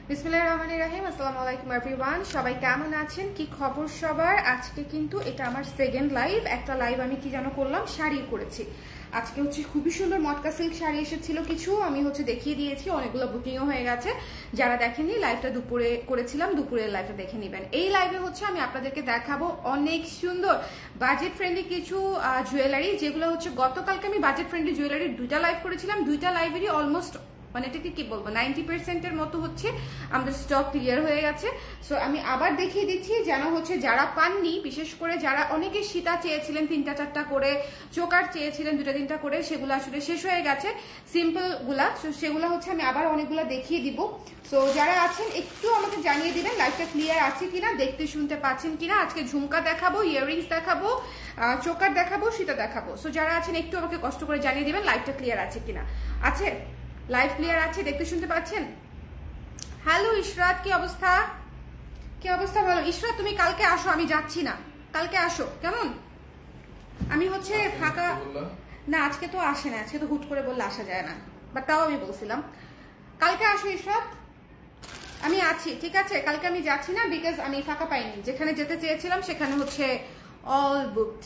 বিসমিল্লাহির রহমানির রহিম। আসসালামু আলাইকুম এভরিওয়ান, সবাই কেমন আছেন? কি খবর সবার? আজকে কিন্তু এটা আমার সেকেন্ড লাইভ। একটা লাইভ আমি কি যেন করলাম, শাড়ি করেছি। আজকে হচ্ছে খুবই সুন্দর মটকা সিল্ক শাড়ি এসেছিল কিছু, আমি হচ্ছে দেখিয়ে দিয়েছি, অনেকগুলো বুকিংও হয়ে গেছে। যারা দেখেননি, লাইভটা দুপুরে করেছিলাম, দুপুরের লাইভটা দেখে নেবেন। এই লাইভে হচ্ছে আমি আপনাদেরকে দেখাবো অনেক সুন্দর বাজেট ফ্রেন্ডলি কিছু জুয়েলারি, যেগুলো হচ্ছে গতকালকে আমি বাজেট ফ্রেন্ডলি জুয়েলারির দুইটা লাইভ করেছিলাম। দুইটা লাইভেরই অলমোস্ট মানে এটাকে কি বলবো 90% মতো হচ্ছে আমাদের স্টক ক্লিয়ার হয়ে গেছে। সো আমি আবার দেখিয়ে দিচ্ছি যেন হচ্ছে যারা পাননি, বিশেষ করে যারা অনেকে সীতা চেয়েছিলেন 3-4টা করে, চোকার চেয়েছিলেন 2-3টা করে, সেগুলো আসলে শেষ হয়ে গেছে সিম্পল গুলা। সেগুলো হচ্ছে আমি আবার অনেকগুলো দেখিয়ে দিব। সো যারা আছেন একটু আমাকে জানিয়ে দিবেন লাইভটা ক্লিয়ার আছে কিনা, দেখতে শুনতে পাচ্ছেন কিনা। আজকে ঝুমকা দেখাবো, ইয়াররিংস দেখাবো, চোকার দেখাবো, সীতা দেখাবো। সো যারা আছেন একটু আমাকে কষ্ট করে জানিয়ে দিবেন লাইভটা ক্লিয়ার আছে কিনা। আছে লাইভ ক্লিয়ার আছে, দেখতে শুনতে পাচ্ছেন? হ্যালো ইশরাত, কি অবস্থা? কি অবস্থা বলো ইশরাত? তুমি কালকে আসো, আমি যাচ্ছি না, কালকে আসো কেমন? আমি হচ্ছে ফাঁকা না, আজকে তো আসে না, আজকে তো হুট করে বললে আসা যায় না, বাট তাও আমি বলছিলাম কালকে আসো ইশরাত, আমি আছি, ঠিক আছে? কালকে আমি যাচ্ছি না, বিকজ আমি ফাঁকা পাইনি, যেখানে যেতে চেয়েছিলাম সেখানে হচ্ছে অল বুকড।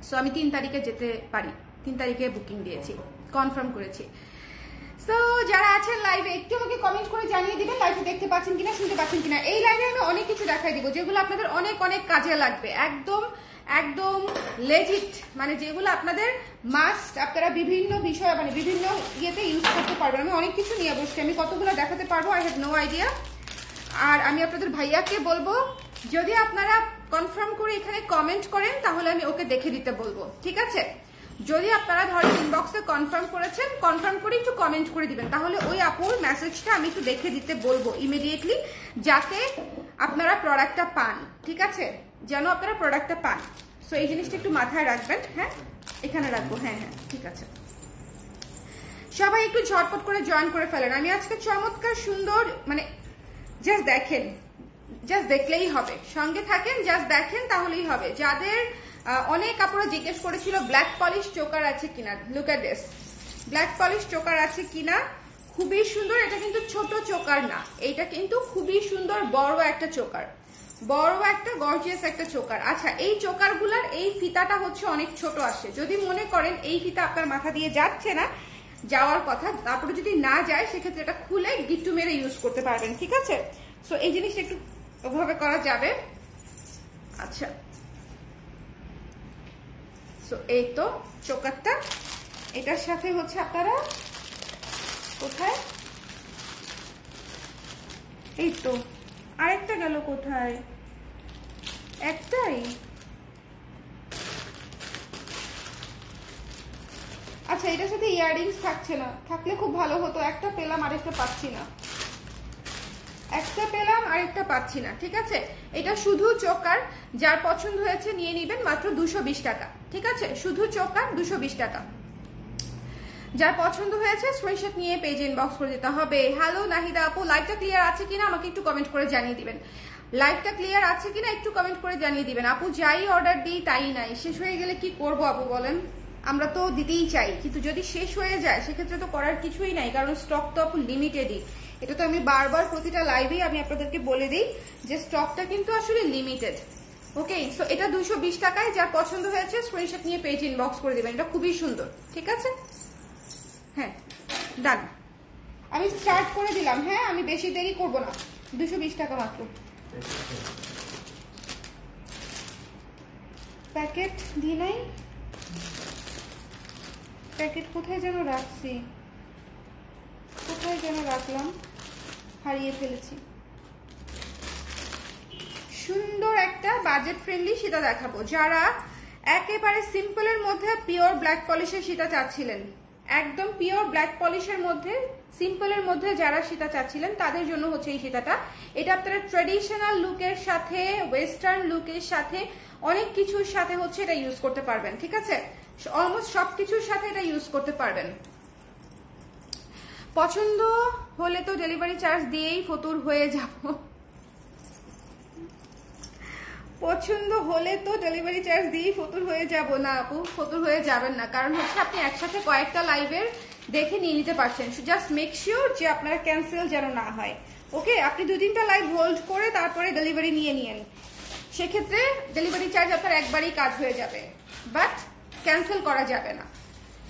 সো আমি 3 তারিখে যেতে পারি, 3 তারিখে বুকিং দিয়েছি, কনফার্ম করেছি। সো যারা আছেন লাইভে একটু আমাকে কমেন্ট করে জানিয়ে দিবেন লাইভে দেখতে পাচ্ছেন কিনা, শুনতে পাচ্ছেন কিনা। এই লাইভে আমি অনেক কিছু দেখাই দিব যেগুলো আপনাদের অনেক অনেক কাজে লাগবে, একদম একদম লেজিট, মানে যেগুলো আপনাদের মাস্ট, আপনারা বিভিন্ন বিষয় মানে বিভিন্ন ইয়েতে ইউজ করতে পারবেন। আমি অনেক কিছু নিয়ে বসছি, আমি কতগুলো দেখাতে পারবো আই হ্যাভ নো আইডিয়া। আর আমি আপনাদের ভাইয়াকে বলবো যদি আপনারা কনফার্ম করে এখানে কমেন্ট করেন তাহলে আমি ওকে দেখে দিতে বলবো, ঠিক আছে? যদি আপনারা ধরেন ইনবক্সে কনফার্ম করেছেন, কনফার্ম করে একটু কমেন্ট করে দিবেন, তাহলে ওই আপুর মেসেজটা আমি একটু দেখে দিতে বলবো ইমিডিয়েটলি, যাতে আপনারা প্রোডাক্টটা পান, ঠিক আছে? যেন আপনারা প্রোডাক্টটা পান। সো এই জিনিসটা একটু মাথায় রাখবেন। হ্যাঁ, এখানে রাখবো, হ্যাঁ হ্যাঁ ঠিক আছে। সবাই একটু ঝটপট করে জয়েন করে ফেলেন। আমি আজকে চমৎকার সুন্দর, মানে জাস্ট দেখেন, জাস্ট দেখলেই হবে, সঙ্গে থাকেন, জাস্ট দেখেন তাহলেই হবে। যাদের অনেক কাপড় জিজ্ঞেস করেছিল ব্ল্যাক পলিশ চোকার আছে কিনা, look at this, black polish choker আছে কিনা, খুবই সুন্দর। এটা কিন্তু ছোট চোকার না, এটা কিন্তু খুবই সুন্দর বড় একটা চোকার, বড় একটা গর্জিয়াস একটা চোকার। আচ্ছা, এই চোকারগুলার এই ফিতাটা হচ্ছে অনেক ছোট আসে। যদি মনে করেন এই ফিতা আপনার মাথা দিয়ে যাচ্ছে না, যাওয়ার কথা, তারপরে যদি না যায় সেক্ষেত্রে এটা খুলে গিট্টু মেরে ইউজ করতে পারবেন, ঠিক আছে? সো এই জিনিসটা একটু ওভাবে করা যাবে। আচ্ছা, সো এই তো চোকারটা, এটার সাথে হচ্ছে আপনারা কোথায়, এই তো আরেকটা গেল কোথায়, একটাই। আচ্ছা, এটার সাথে ইয়াররিংস থাকছে না, থাকলে খুব ভালো হতো, একটা পেলাম আরেকটা পাচ্ছি না, একটা পেলাম আরেকটা পাচ্ছি না, ঠিক আছে? এটা শুধু চোকার, যার পছন্দ হয়েছে নিয়ে নিবেন, মাত্র 220 টাকা, ঠিক আছে? শুধু চোকার 220 টাকা। যার পছন্দ হয়েছে স্ক্রিনশট নিয়ে পেজে ইনবক্স করে দিতে হবে। হ্যালো নাহিদা আপু, লাইভটা ক্লিয়ার আছে কিনা আমাকে একটু কমেন্ট করে জানিয়ে দিবেন। লাইভটা ক্লিয়ার আছে কিনা একটু কমেন্ট করে জানিয়ে দিবেন। আপু যাই অর্ডার দিই তাই নাই, শেষ হয়ে গেলে কি করব আপু বলেন? আমরা তো দিতেই চাই, কিন্তু যদি শেষ হয়ে যায় সেক্ষেত্রে তো করার কিছুই নাই, কারণ স্টক তো আপু লিমিটেডই। এটা তো আমি বারবার প্রতিটা লাইভেই আমি আপনাদেরকে বলে দিই যে স্টকটা কিন্তু আসলে লিমিটেড। ওকে, সো এটা 220 টাকায়, যার পছন্দ হয়েছে স্ক্রিনশট নিয়ে পেজ ইনবক্স করে দিবেন। এটা খুবই সুন্দর, ঠিক আছে? হ্যাঁ, ডান, আমি স্টার্ট করে দিলাম। হ্যাঁ, আমি বেশি দেরি করব না, 220 টাকা মাত্র। প্যাকেট দিই নাই, প্যাকেট কোথায় যেন রাখছি, কোথায় যেন রাখলাম, হারিয়ে ফেলেছি। সুন্দর একটা বাজেট ফ্রেন্ডলি সীতা দেখাবো, যারা একেবারে সিম্পলের মধ্যে পিওর ব্ল্যাক পলিশের সীতা চাচ্ছিলেন, একদম পিওর ব্ল্যাক পলিশের মধ্যে সিম্পলের মধ্যে যারা সীতা চাচ্ছিলেন তাদের জন্য হচ্ছে এই সীতাটা। এটা আপনারা ট্রেডিশনাল লুকের সাথে, ওয়েস্টার্ন লুকের সাথে, অনেক কিছুর সাথে হচ্ছে এটা ইউজ করতে পারবেন, ঠিক আছে? অলমোস্ট সবকিছুর সাথে এটা ইউজ করতে পারবেন। পছন্দ হলে তো ডেলিভারি চার্জ দিয়েই ফতুর হয়ে যাব, পছন্দ হলে তো ডেলিভারি চার্জ দিয়েই ফতুর হয়ে যাব। না আপু, ফতুর হয়ে যাবেন না, কারণ হচ্ছে আপনি একসাথে কয়েকটা লাইভের দেখে নিয়ে নিতে পারছেন। জাস্ট মেক শিওর যে আপনারা ক্যান্সেল যেন না হয়। ওকে, আপনি 2-3টা লাইভ হোল্ড করে তারপরে ডেলিভারি নিয়ে নিন, সেক্ষেত্রে ডেলিভারি চার্জ আপনার একবারই কাজ হয়ে যাবে, বাট ক্যান্সেল করা যাবে না।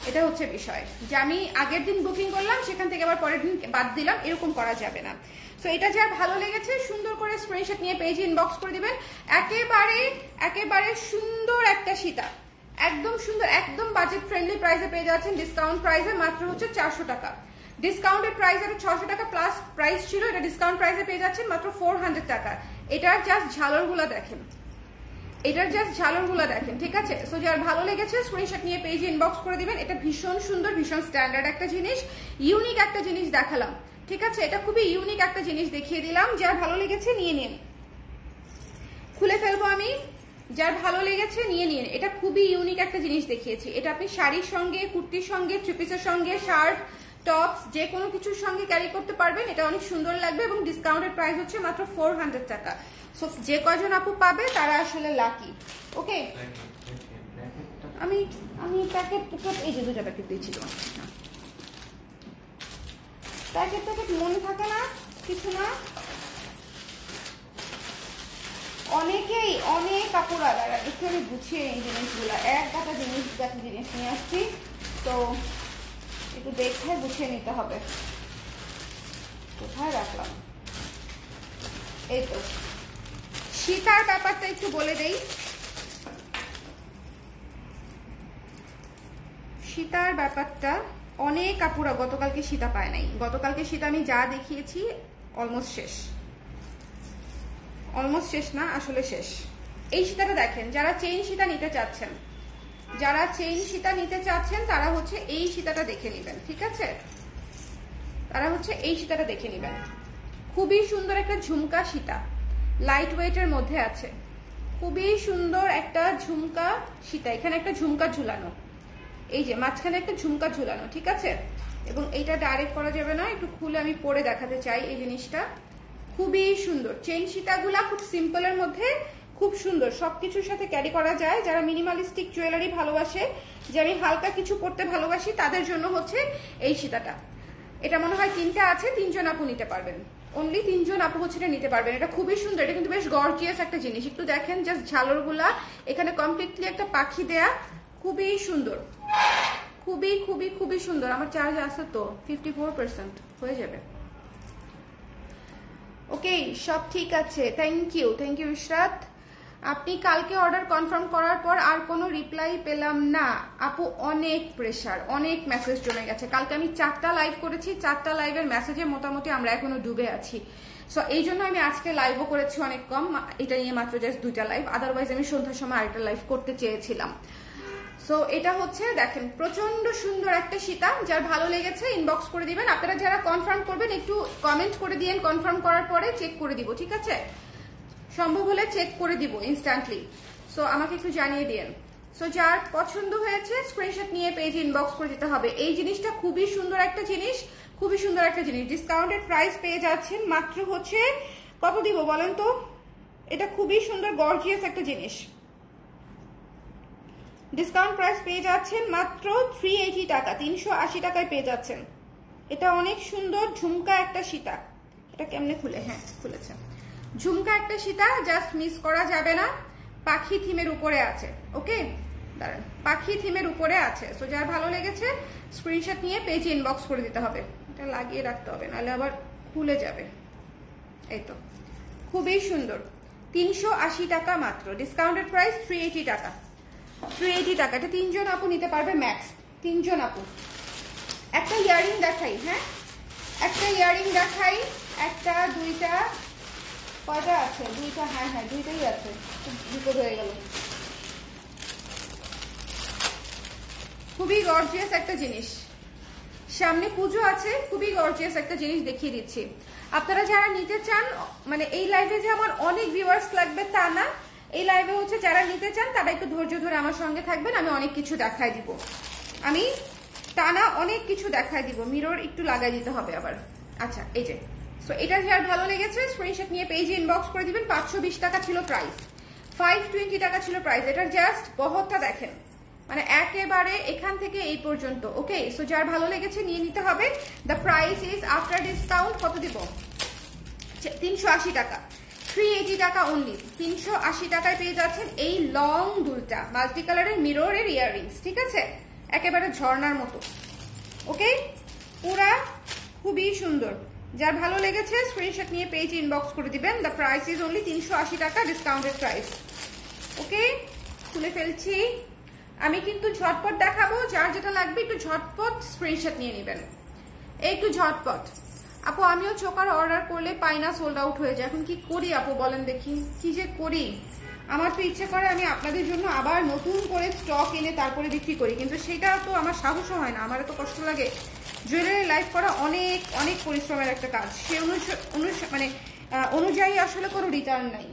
এটা হচ্ছে বিষয় যে আমি আগের দিন বুকিং করলাম সেখান থেকে আবার পরের দিন বাদ দিলাম, এরকম করা যাবে না। সো এটা যার ভালো লেগেছে সুন্দর করে স্ক্রিনশট নিয়ে পেজে ইনবক্স করে দিবেন। একেবারে সুন্দর একটা সীতা, একদম সুন্দর, একদম বাজেট ফ্রেন্ডলি প্রাইসে পেয়ে যাচ্ছেন, ডিসকাউন্ট প্রাইসে মাত্র হচ্ছে 400 টাকা। ডিসকাউন্টেড প্রাইস এটা 600 টাকা প্লাস প্রাইস ছিল, এটা ডিসকাউন্ট প্রাইসে পেয়ে যাচ্ছেন মাত্র 400 টাকা। এটার জাস্ট ঝালরগুলো দেখেন, ঠিক আছে? সো যার ভালো লেগেছে স্ক্রিনশট নিয়ে পেজে ইনবক্স করে দিবেন। এটা ভীষণ সুন্দর, ভীষণ স্ট্যান্ডার্ড একটা জিনিস, ইউনিক একটা জিনিস দেখালাম, ঠিক আছে? এটা খুবই ইউনিক একটা জিনিস দেখিয়ে দিলাম। যার ভালো লেগেছে নিয়ে নিন, খুলে ফেলবো আমি। যার ভালো লেগেছে নিয়ে নিন, এটা খুবই ইউনিক একটা জিনিস দেখিয়েছি। এটা আপনি শাড়ির সঙ্গে, কুর্তির সঙ্গে, থ্রি পিসের সঙ্গে, শার্ট, টপস যে কোনো কিছুর সঙ্গে ক্যারি করতে পারবেন। এটা অনেক সুন্দর লাগবে এবং ডিসকাউন্টেড প্রাইস হচ্ছে মাত্র 400 টাকা। সো যে কয়জন আপু পাবে তারা আসলে লাকি। ওকে, আমি প্যাকেট এই যে 2টা প্যাকেট দিয়েছি তোমার, প্যাকেট মনে থাকে না কিছু না। অনেকেই অনেক কাপড় আলাদা, একটু আমি গুছিয়ে এই জিনিসগুলো, এক গাঁটা জিনিস নিয়ে আসছি, তো একটু দেখে গুছিয়ে নিতে হবে। কোথায় রাখলাম? এই তো সীতার ব্যাপারটা একটু বলে দেই। সীতার ব্যাপারটা অনেক কাপড়া গতকালকে সীতা পায় নাই। গতকালকে সীতা আমি যা দেখিয়েছি অলমোস্ট শেষ না, আসলে শেষ। এই সীতাটা দেখেন, যারা চেইন সীতা নিতে চাচ্ছেন তারা হচ্ছে এই সীতাটা দেখে নেবেন, ঠিক আছে? খুবই সুন্দর একটা ঝুমকা সীতা, লাইট ওয়েটের মধ্যে আছে, খুবই সুন্দর একটা ঝুমকা সীতা। এখানে একটা ঝুমকা ঝুলানো, এই যে মাঝখানে একটা ঝুমকা ঝুলানো, ঠিক আছে? এবং এইটা ডাইরেক্ট করা যাবে না, একটু খুলে আমি পরে দেখাতে চাই এই জিনিসটা। খুবই সুন্দর চেইন সীতাগুলা, খুব সিম্পলের মধ্যে খুব সুন্দর, সবকিছুর সাথে ক্যারি করা যায়। যারা মিনিমালিস্টিক জুয়েলারি ভালোবাসে, যে আমি হালকা কিছু পরতে ভালোবাসি, তাদের জন্য হচ্ছে এই সীতাটা। এটা মনে হয় 3টা আছে, 3জন আপু নিতে পারবেন, অনলি 3জন আপু হচ্ছে এটা নিতে পারবেন। এটা খুবই সুন্দর, এটা কিন্তু বেশ গর্জিয়াস একটা জিনিস। একটু দেখেন জাস্ট ঝালরগুলা, এখানে কমপ্লিটলি একটা পাখি দেয়া, খুবই সুন্দর, খুবই সুন্দর। আমার চার্জ আছে তো 54% হয়ে যাবে। ওকে, সব ঠিক আছে, থ্যাংক ইউ ইশরাত। আপনি কালকে অর্ডার কনফার্ম করার পর আর কোনো রিপ্লাই পেলাম না আপু, অনেক প্রেসার, অনেক মেসেজ জমে গেছে। কালকে আমি 4টা লাইভ করেছি, 4টা লাইভের মেসেজে মোটামুটি আমরা এখনো ডুবে আছি। সো এই জন্য আমি আজকে লাইভও করেছি অনেক কম, এটা নিয়ে মাত্র জাস্ট 2টা লাইভ। আদারওয়াইজ আমি সন্ধ্যার সময় আরেকটা লাইভ করতে চেয়েছিলাম। সো এটা হচ্ছে দেখেন প্রচন্ড সুন্দর একটা সীতা। যার ভালো লেগেছে ইনবক্স করে দিবেন। আপনারা যারা কনফার্ম করবেন একটু কমেন্ট করে দিয়েন, কনফার্ম করার পরে চেক করে দিব, ঠিক আছে? সম্ভব হলে চেক করে দিব ইনস্ট্যান্টলি। সো আমাকে একটু জানিয়ে দিয়েন। সো যার পছন্দ হয়েছে স্ক্রিনশট নিয়ে পেজে ইনবক্স করে দিতে হবে। এই জিনিসটা খুবই সুন্দর একটা জিনিস, ডিসকাউন্টেড প্রাইস পেয়ে যাচ্ছেন মাত্র হচ্ছে কত দিব বলেন তো? এটা খুবই সুন্দর গর্জিয়াস একটা জিনিস, ডিসকাউন্ট প্রাইস পেয়ে যাচ্ছেন মাত্র 380 টাকা, 380 টাকায় পেয়ে যাচ্ছেন। এটা অনেক সুন্দর ঝুমকা একটা সীতা। এটা কেমনে খুলে? হ্যাঁ খুলেছে। ঝুমকা একটা সীতা, জাস্ট মিস করা যাবে না। পাখি থিমের উপরে আছে, ওকে দাঁড়ান, পাখি থিমের উপরে আছে। সো যার ভালো লেগেছে স্ক্রিনশট নিয়ে পেজে ইনবক্স করে দিতে হবে। এটা লাগিয়ে রাখতে হবে, নাহলে আবার খুলে যাবে। এই তো খুবই সুন্দর, 380 টাকা মাত্র, ডিসকাউন্টেড প্রাইস 380 টাকা। 380 টাকা, এটা 3জন আপু নিতে পারবে ম্যাক্স, 3জন আপু। একটা ইয়ারিং দেখাই, হ্যাঁ একটা ইয়ারিং দেখাই, একটা, দুইটা, কয়টা আছে? 2টা, হ্যাঁ 2টাই আছে, বিপদ হয়ে গেল। খুবই গর্জিয়াস একটা জিনিস, সামনে পুজো আছে, খুবই গর্জিয়াস একটা জিনিস দেখিয়ে দিচ্ছি। আপনারা যারা নিতে চান, মানে এই লাইভে যে আমার অনেক ভিউয়ার্স লাগবে তা না, এই লাইভে হচ্ছে যারা নিতে চান তারা একটু ধৈর্য ধরে আমার সঙ্গে থাকবেন। আমি অনেক কিছু দেখাই দিব, আমি টানা অনেক কিছু দেখাই দিব। মিরর একটু লাগাই দিতে হবে আবার। আচ্ছা এই যে, সো এটা যার ভালো লেগেছে স্ক্রিনশট নিয়ে পেজে ইনবক্স করে দিবেন। 520 টাকা ছিল প্রাইস, 520 টাকা ছিল প্রাইস। এটার জাস্ট বহরটা দেখেন, মানে একেবারে এখান থেকে এই পর্যন্ত। ওকে, সো যার ভালো লেগেছে নিয়ে নিতে হবে। The price is after discount কত দিব? 380 টাকা, 380 টাকা অনলি। 380 টাকায় পেয়ে যাচ্ছেন এই লং দুলটা, মাল্টি কালারের মিররের ইয়াররিংস। ঠিক আছে, একেবারে ঝর্ণার মতো। ওকে, পুরা খুবই সুন্দর। যার ভালো লেগেছে স্ক্রিনশট নিয়ে পেজ ইনবক্স করে দিবেন। দ্য প্রাইস ইজ অনলি 380 টাকা, ডিসকাউন্টেড প্রাইস। ওকে, খুলে ফেলছি। আমি কিন্তু ঝটপট দেখাবো, যার যেটা লাগবে একটু ঝটপট স্ক্রিনশট নিয়ে নেবেন, একটু ঝটপট। আপু আমিও চোকার অর্ডার করলে পাই না, সোল্ড আউট হয়ে যায়, এখন কি করি আপু বলেন দেখি, কি যে করি। আমার তো ইচ্ছে করে আমি আপনাদের জন্য আবার নতুন করে স্টক এনে তারপরে বিক্রি করি, কিন্তু সেটা তো আমার সাহসও হয় না, আমার তো কষ্ট লাগে। জুয়েলারি লাইভ করা অনেক অনেক পরিশ্রমের একটা কাজ, সে অনুযায়ী আসলে কোনো রিটার্ন নাই।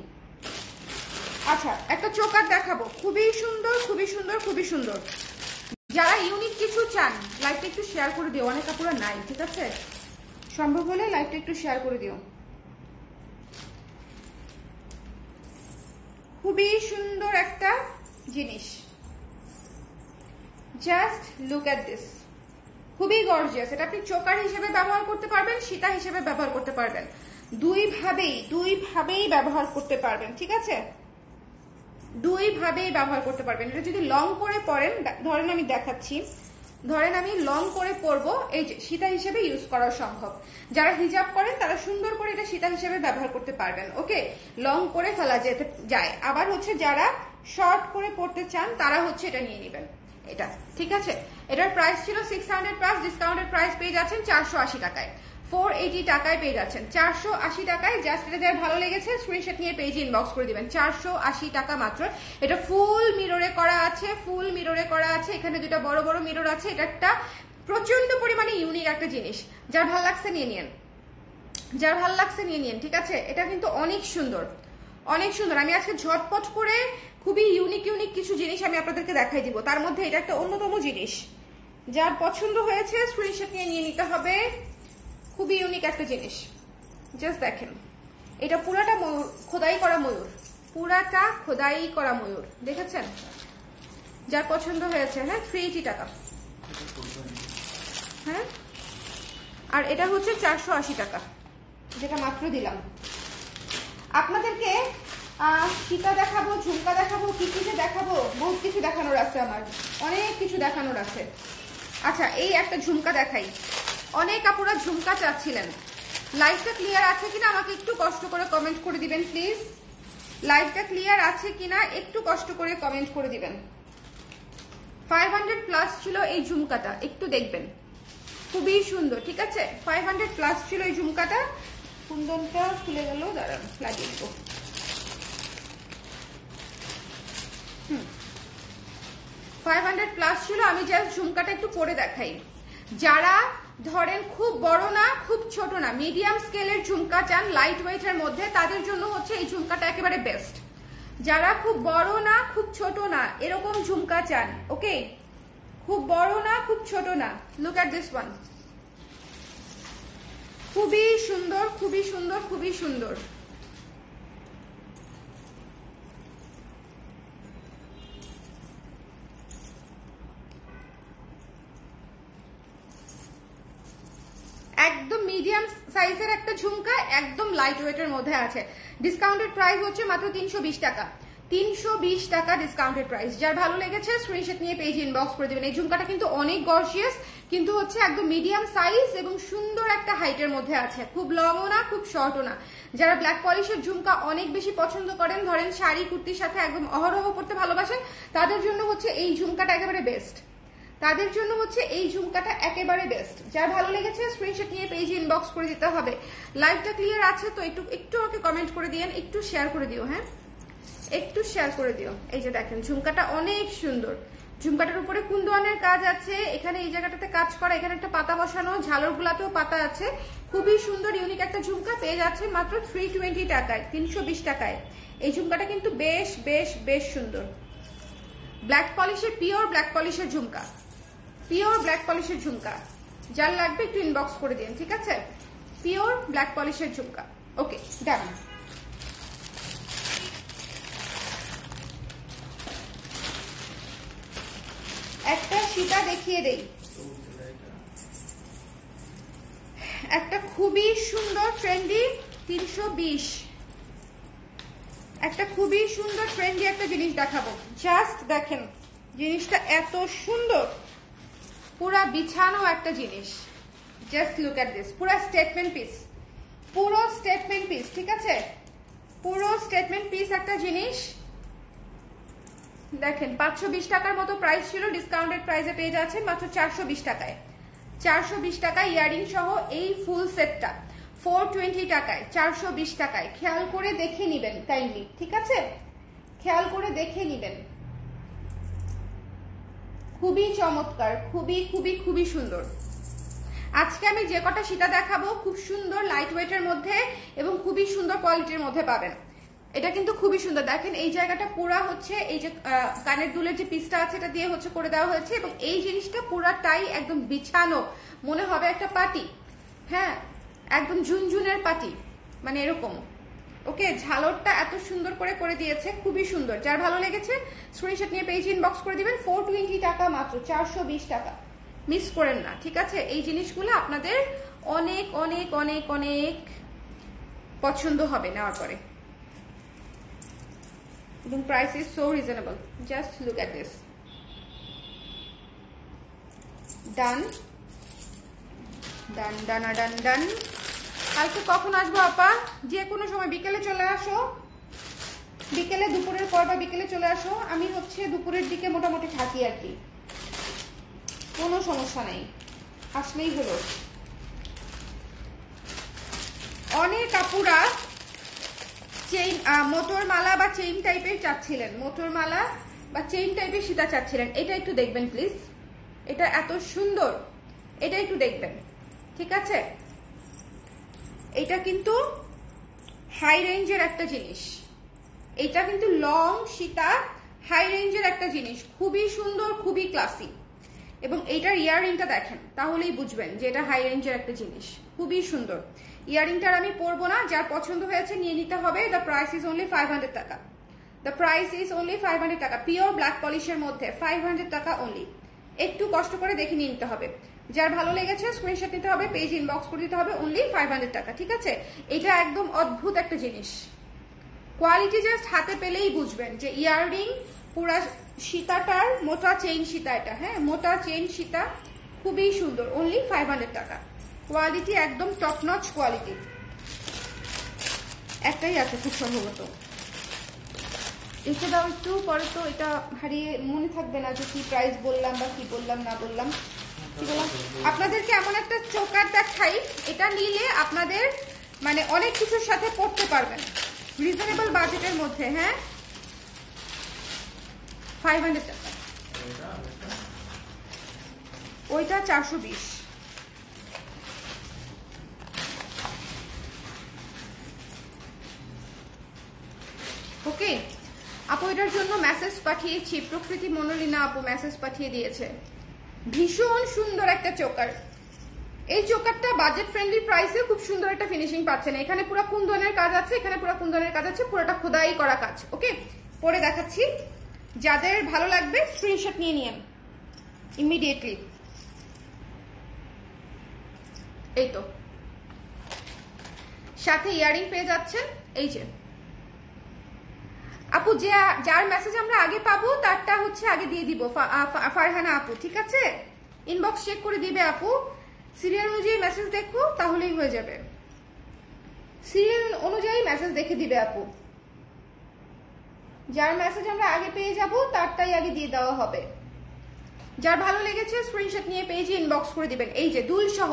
আচ্ছা, একটা চোকার দেখাবো, খুবই সুন্দর খুবই সুন্দর খুবই সুন্দর। যারা ইউনিক কিছু চান লাইভটা একটু শেয়ার করে দিও, অনেক আপুরা নাই, ঠিক আছে, সম্ভব হলে লাইভটা একটু শেয়ার করে দিও। খুবই সুন্দর একটা জিনিস, জাস্ট লুক এট দিস, খুবই গর্জিয়াস। এটা আপনি চোকার হিসেবে ব্যবহার করতে পারবেন, সীতা হিসেবে ব্যবহার করতে পারবেন, দুইভাবেই ব্যবহার করতে পারবেন। ঠিক আছে, দুইভাবেই ব্যবহার করতে পারবেন। এটা যদি লং করে পরেন, ধরেন আমি দেখাচ্ছি, ধরেন আমি লং করে পরবো, এই যে সীতা হিসেবে ইউজ করা সম্ভব। যারা হিজাব করেন তারা সুন্দর করে এটা সীতা হিসেবে ব্যবহার করতে পারবেন। ওকে, লং করে ফেলা যেতে যায়। আবার হচ্ছে যারা শর্ট করে পরতে চান তারা হচ্ছে এটা নিয়ে নেবেন, এটা। ঠিক আছে, এটার প্রাইস ছিল 600 প্লাস, ডিসকাউন্টেড প্রাইস পেয়ে যাচ্ছেন 480 টাকায়, 480 টাকায় পেয়ে যাচ্ছেন 480 টাকায়। জাস্ট এটা যার ভালো লেগেছে স্ক্রিনশট নিয়ে পেজে ইনবক্স করে দিবেন, 480 টাকা মাত্র। এটা ফুল মিররে করা আছে, ফুল মিররে করা আছে, এখানে দুটো বড় বড় মিরর আছে। এটা একটা প্রচন্ড পরিমাণে ইউনিক একটা জিনিস, যার ভালো লাগছে নিয়ে নিন, যার ভালো লাগছে নিয়ে নিন। ঠিক আছে, এটা কিন্তু অনেক সুন্দর, অনেক সুন্দর। আমি আজকে ঝটপট করে খুবই ইউনিক ইউনিক কিছু জিনিস আমি আপনাদেরকে দেখাই দিব, তার মধ্যে এটা একটা অন্যতম জিনিস। যার পছন্দ হয়েছে স্ক্রিনশট নিয়ে নিতে হবে, খুবই ইউনিক একটা জিনিস। জাস্ট দেখেন, এটা পুরাটা খোদাই করা ময়ূর, পুরাটা খোদাই করা ময়ূর, দেখেছেন? যার পছন্দ হয়েছে, হ্যাঁ 380 টাকা, হ্যাঁ। আর এটা হচ্ছে 480 টাকা, যেটা মাত্র দিলাম আপনাদেরকে। সীতা দেখাবো, ঝুমকা দেখাবো, কি যে দেখাবো, বহুত কিছু দেখানোর আছে, আমার অনেক কিছু দেখানোর আছে। আচ্ছা, এই একটা ঝুমকা দেখাই। অনেক আপুরা ঝুমকা চাচ্ছিলেন, লাইভটা ক্লিয়ার আছে কিনা আমাকে একটু কষ্ট করে কমেন্ট করে দিবেন প্লিজ। লাইভটা ক্লিয়ার আছে কিনা একটু কষ্ট করে কমেন্ট করে দিবেন। 500 প্লাস ছিল এই ঝুমকাটা, একটু দেখবেন, খুবই সুন্দর। ঠিক আছে, 500 প্লাস ছিল এই ঝুমকাটা। কুন্দনটা খুলে গেল, দাঁড়ান লাগিয়ে দেবো। 500 প্লাস ছিল। আমি জাস্ট ঝুমকাটা একটু পরে দেখাই। যারা ধরেন খুব বড় না খুব ছোট না, মিডিয়াম স্কেলের ঝুমকা চান লাইট ওয়েটের মধ্যে, তাদের জন্য হচ্ছে এই ঝুমকাটা একেবারে বেস্ট। যারা খুব বড় না খুব ছোট না এরকম ঝুমকা চান, ওকে, খুব বড় না খুব ছোট না, লুক এট দিস ওয়ান, খুবই সুন্দর খুবই সুন্দর খুবই সুন্দর। একদম মিডিয়াম সাইজের একটা ঝুমকা, একদম লাইট ওয়েটের মধ্যে আছে। ডিসকাউন্টেড প্রাইস হচ্ছে মাত্র 320 টাকা, 320 টাকা ডিসকাউন্টেড প্রাইস। যার ভালো লেগেছে স্ক্রিনশট নিয়ে পেজ ইনবক্স করে দেবেন। এই ঝুমকাটা কিন্তু অনেক গর্জিয়াস, কিন্তু হচ্ছে একদম মিডিয়াম সাইজ এবং সুন্দর একটা হাইটের মধ্যে আছে, খুব লংও না খুব শর্টও না। যারা ব্ল্যাক পলিশের ঝুমকা অনেক বেশি পছন্দ করেন, ধরেন শাড়ি কুর্তির সাথে একদম অহরহ পড়তে ভালোবাসেন, তাদের জন্য হচ্ছে এই ঝুমকাটা একেবারে বেস্ট, তাদের জন্য হচ্ছে এই ঝুমকাটা একেবারে বেস্ট। যার ভালো লেগেছে স্ক্রিনশট নিয়ে পেজে ইনবক্স করে দিতে হবে। লাইভটা ক্লিয়ার আছে তো একটু আমাকে কমেন্ট করে দিয়েন, একটু শেয়ার করে দিও, হ্যাঁ একটু শেয়ার করে দিও। এই যে দেখেন ঝুমকাটা অনেক সুন্দর, ঝুমকাটার উপরে কুন্দনের কাজ আছে, এখানে এই জায়গাটাতে কাজ করা, এখানে একটা পাতা বসানো, ঝালর গুলাতেও পাতা আছে, খুবই সুন্দর ইউনিক একটা ঝুমকা পেয়ে যাচ্ছে মাত্র 320 টাকায়, 320 টাকায়। এই ঝুমকাটা কিন্তু বেশ বেশ বেশ সুন্দর, ব্ল্যাক পলিশের, পিওর ব্ল্যাক পলিশের ঝুমকা, পিওর ব্ল্যাক পলিশের ঝুমকা। যার লাগবে একটু ইনবক্স করে দিন, ঠিক আছে? পিওর ব্ল্যাক পলিশের ঝুমকা, ওকে ডান। একটা সীতা দেখিয়ে দেই, একটা খুবই সুন্দর ট্রেন্ডি 320, একটা খুবই সুন্দর ট্রেন্ডি একটা জিনিস দেখাবো। জাস্ট দেখেন জিনিসটা এত সুন্দর, পুরা বিছানো একটা জিনিস। জাস্ট লুক এট দিস, পুরো স্টেটমেন্ট পিস, পুরো স্টেটমেন্ট পিস, ঠিক আছে, পুরো স্টেটমেন্ট পিস একটা জিনিস। দেখেন 520 টাকার মতো প্রাইস ছিল, ডিসকাউন্টেড প্রাইসে পেয়ে যাচ্ছেন মাত্র 420 টাকায়। 420 টাকায় ইয়ারিং সহ এই ফুল সেটটা 420 টাকায়, 420 টাকায়। খেয়াল করে দেখে নিবেন কাইন্ডলি, ঠিক আছে, খেয়াল করে দেখে নিবেন। খুবই চমৎকার, খুবই খুবই খুবই সুন্দর। আজকে আমি যে কটা সীতা দেখাবো খুব সুন্দর লাইট ওয়েটের মধ্যে এবং খুবই সুন্দর কোয়ালিটির মধ্যে পাবেন। এটা কিন্তু খুবই সুন্দর, দেখেন এই জায়গাটা পুরা হচ্ছে এই যে কানের দুলের যে পিসটা আছে এটা দিয়ে হচ্ছে করে দেওয়া হয়েছে এবং এই জিনিসটা পুরাটাই একদম বিছানো, মনে হবে একটা পাটি, হ্যাঁ একদম ঝুনঝুনের পাটি, মানে এরকম। ওকে, ঝালরটা এত সুন্দর করে করে দিয়েছে, খুবই সুন্দর। যার ভালো লেগেছে স্ক্রিনশট নিয়ে পেজ ইনবক্স করে দিবেন। 420 টাকা মাত্র, 420 টাকা, মিস করেন না, ঠিক আছে। এই জিনিসগুলো আপনাদের অনেক অনেক অনেক অনেক পছন্দ হবে নেওয়ার পরে এবং price is so reasonable. Just look at this. ডান ডান ডান ডান ডান। কালকে কখন আসবো আপা? যে কোনো সময়, বিকেলে চলে আসো, বিকেলে দুপুরের পর বা বিকেলে চলে আসো। আমি হচ্ছে দুপুরের দিকে মোটামুটি থাকি আর কি, কোনো সমস্যা নেই, আসলেই হলো। অনেক আপুরা চেইন মোটর মালা বা চেইন টাইপের চাচ্ছিলেন, মোটর মালা বা চেইন টাইপের সীতা চাচ্ছিলেন। এটা একটু দেখবেন প্লিজ, এটা এত সুন্দর, এটা একটু দেখবেন, ঠিক আছে। এটা কিন্তু হাই রেঞ্জের একটা জিনিস, এটা কিন্তু লং সীতা হাই রেঞ্জের একটা জিনিস, খুবই সুন্দর, খুবই ক্লাসি। এবং এইটার ইয়াররিংটা দেখেন তাহলেই বুঝবেন যে এটা হাই রেঞ্জের একটা জিনিস, খুবই সুন্দর। ইয়াররিংটার আমি পরবো না, যার পছন্দ হয়েছে নিয়ে নিতে হবে। দ্য প্রাইস ইজ অনলি 500 টাকা, দ্য প্রাইস ইজ অনলি 500 টাকা, পিওর ব্ল্যাক পলিশের মধ্যে 500 টাকা অনলি। একটু কষ্ট করে দেখে নিয়ে নিতে হবে। যার ভালো লেগেছে স্ক্রিনশট নিতে হবে, পেজ ইনবক্স করে দিতে হবে, অনলি 500 টাকা, ঠিক আছে। এটা একদম অদ্ভুত একটা জিনিস, কোয়ালিটি জাস্ট হাতে পেলেই বুঝবেন যে ইয়াররিং পুরা সীতাটার মোটা চেইন সীতা এটা, হ্যাঁ মোটা চেইন সীতা, খুবই সুন্দর, অনলি 500 টাকা। কোয়ালিটি একদম টপ নচ কোয়ালিটি। একটাই আছে খুব সম্ভবত, এটা দাও একটু পরে, তো এটা হারিয়ে মনে থাকবে না যে কি প্রাইস বললাম বা কি বললাম না বললাম। আপনাদেরকে এমন একটা চোকার দেখাই, এটা নিলে আপনাদের মানে অনেক কিছুর সাথে পড়তে পারবেন রিজনেবল বাজেটের মধ্যে, হ্যাঁ 500 টাকা। ওইটা 420। ওকে আপু, এটার জন্য মেসেজ পাঠিয়েছি, প্রকৃতি মনোলিনা আপু মেসেজ পাঠিয়ে দিয়েছে। ভীষণ সুন্দর একটা চোকার, এই চোকারটা বাজেট ফ্রেন্ডলি প্রাইসে খুব সুন্দর একটা ফিনিশিং পাচ্ছেন। এখানে পুরো কুন্দনের কাজ আছে, এখানে পুরো কুন্দনের কাজ আছে, পুরোটা খোদাই করা কাজ। ওকে পরে দেখাচ্ছি, যাদের ভালো লাগবে স্ক্রিনশট নিয়ে নিন ইমিডিয়েটলি। এই তো সাথে ইয়ারিং পেয়ে যাচ্ছেন। এই যে আপু, যে যার মেসেজ আমরা আগে পাবো তারটা হচ্ছে আগে দিয়ে দিব, ফারহানা আপু, ঠিক আছে। ইনবক্স চেক করে দিবে আপু, সিরিয়াল অনুযায়ী মেসেজ দেখো তাহলেই হয়ে যাবে, সিরিয়াল অনুযায়ী মেসেজ দেখে দিবে আপু। যার মেসেজ আমরা আগে পেয়ে যাব তারটাই আগে দিয়ে দেওয়া হবে। যার ভালো লেগেছে স্ক্রিনশট নিয়ে পেজে ইনবক্স করে দিবেন। এই যে দুল সহ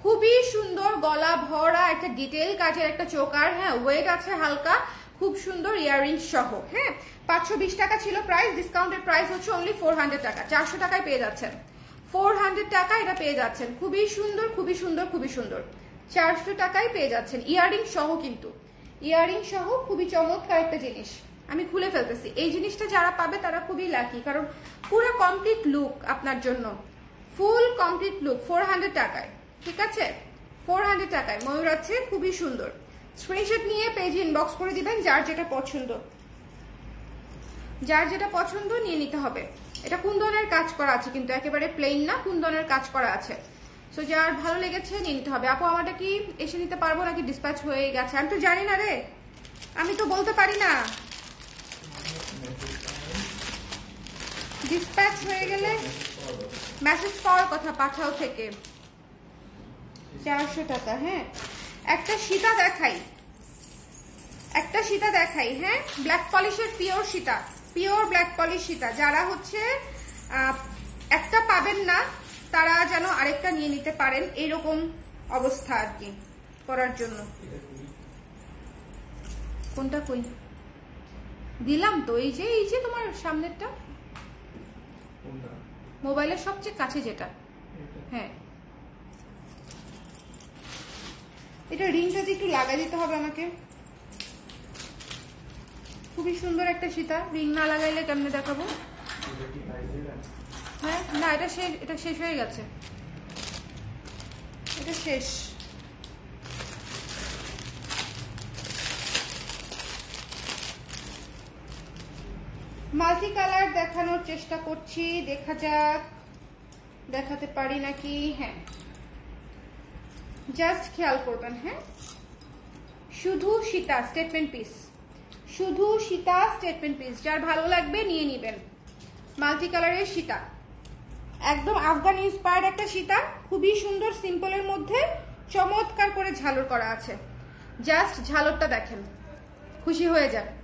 খুবই সুন্দর গলা ভরা একটা ডিটেল কাজের একটা চোকার, হ্যাঁ ওয়েট আছে হালকা, খুব সুন্দর ইয়াররিং সহ, হ্যাঁ 520 টাকা ছিল প্রাইস, ডিসকাউন্টেড প্রাইস হচ্ছে অনলি 400 টাকা, 400 টাকায় পেয়ে যাচ্ছেন, 400 টাকা এটা পেয়ে যাচ্ছেন। খুবই সুন্দর, খুবই সুন্দর, খুবই সুন্দর, 400 টাকায় পেয়ে যাচ্ছেন ইয়াররিং সহ, কিন্তু ইয়াররিং সহ খুবই চমৎকার একটা জিনিস। আমি খুলে ফেলতেছি, এই জিনিসটা যারা পাবে তারা খুবই লাকি, কারণ পুরো কমপ্লিট লুক আপনার জন্য, ফুল কমপ্লিট লুক 400 টাকায়, ঠিক আছে 400 টাকায় ময়ূর আছে, খুবই সুন্দর। স্ক্রিনশট নিয়ে পেজে ইনবক্স করে দিবেন যার যেটা পছন্দ। যার যেটা পছন্দ নিয়ে নিতে হবে। এটা কুন্দনের কাজ করা আছে, কিন্তু একেবারে প্লেন না, কুন্দনের কাজ করা আছে। সো যার ভালো লেগেছে নিয়ে নিতে হবে। আপু আমারটা কি এসে নিতে পারবো নাকি ডিসপ্যাচ হয়ে গেছে? আমি তো জানি না রে, আমি তো বলতে পারি না। ডিসপ্যাচ হয়ে গেলে মেসেজ পাওয়ার কথা পাঠাও থেকে। 400 টাকা। হ্যাঁ, একটা সীতা দেখাই, একটা সীতা দেখাই। হ্যাঁ, ব্ল্যাক পলিশের পিওর সীতা, পিওর ব্ল্যাক পলিশ সীতা। যারা হচ্ছে একটা পাবেন না তারা যেন আরেকটা নিয়ে নিতে পারেন, এইরকম অবস্থা আর কি করার জন্য। কোনটা কই দিলাম তো? এই যে তোমার সামনেরটা, মোবাইলের সবচেয়ে কাছে যেটা। হ্যাঁ, এটা রিংটা একটু লাগাই দিতে হবে আমাকে। খুবই সুন্দর একটা সীতা, রিং না লাগাইলে কেমনে দেখাবো? হ্যাঁ না, এটা শেষ হয়ে গেছে, এটা শেষ। মাল্টি কালার দেখানোর চেষ্টা করছি, দেখা যাক দেখাতে পারি নাকি। হ্যাঁ, জাস্ট খেয়াল করবেন। হ্যাঁ, শুধু সীতা স্টেটমেন্ট পিস, শুধু সীতা স্টেটমেন্ট পিস। যার ভালো লাগবে নিয়ে নিবেন। মাল্টি কালারের সীতা, একদম আফগান ইন্সপায়ার্ড একটা সীতা, খুবই সুন্দর, সিম্পলের মধ্যে চমৎকার করে ঝালর করা আছে। জাস্ট ঝালরটা দেখেন, খুশি হয়ে যাবেন।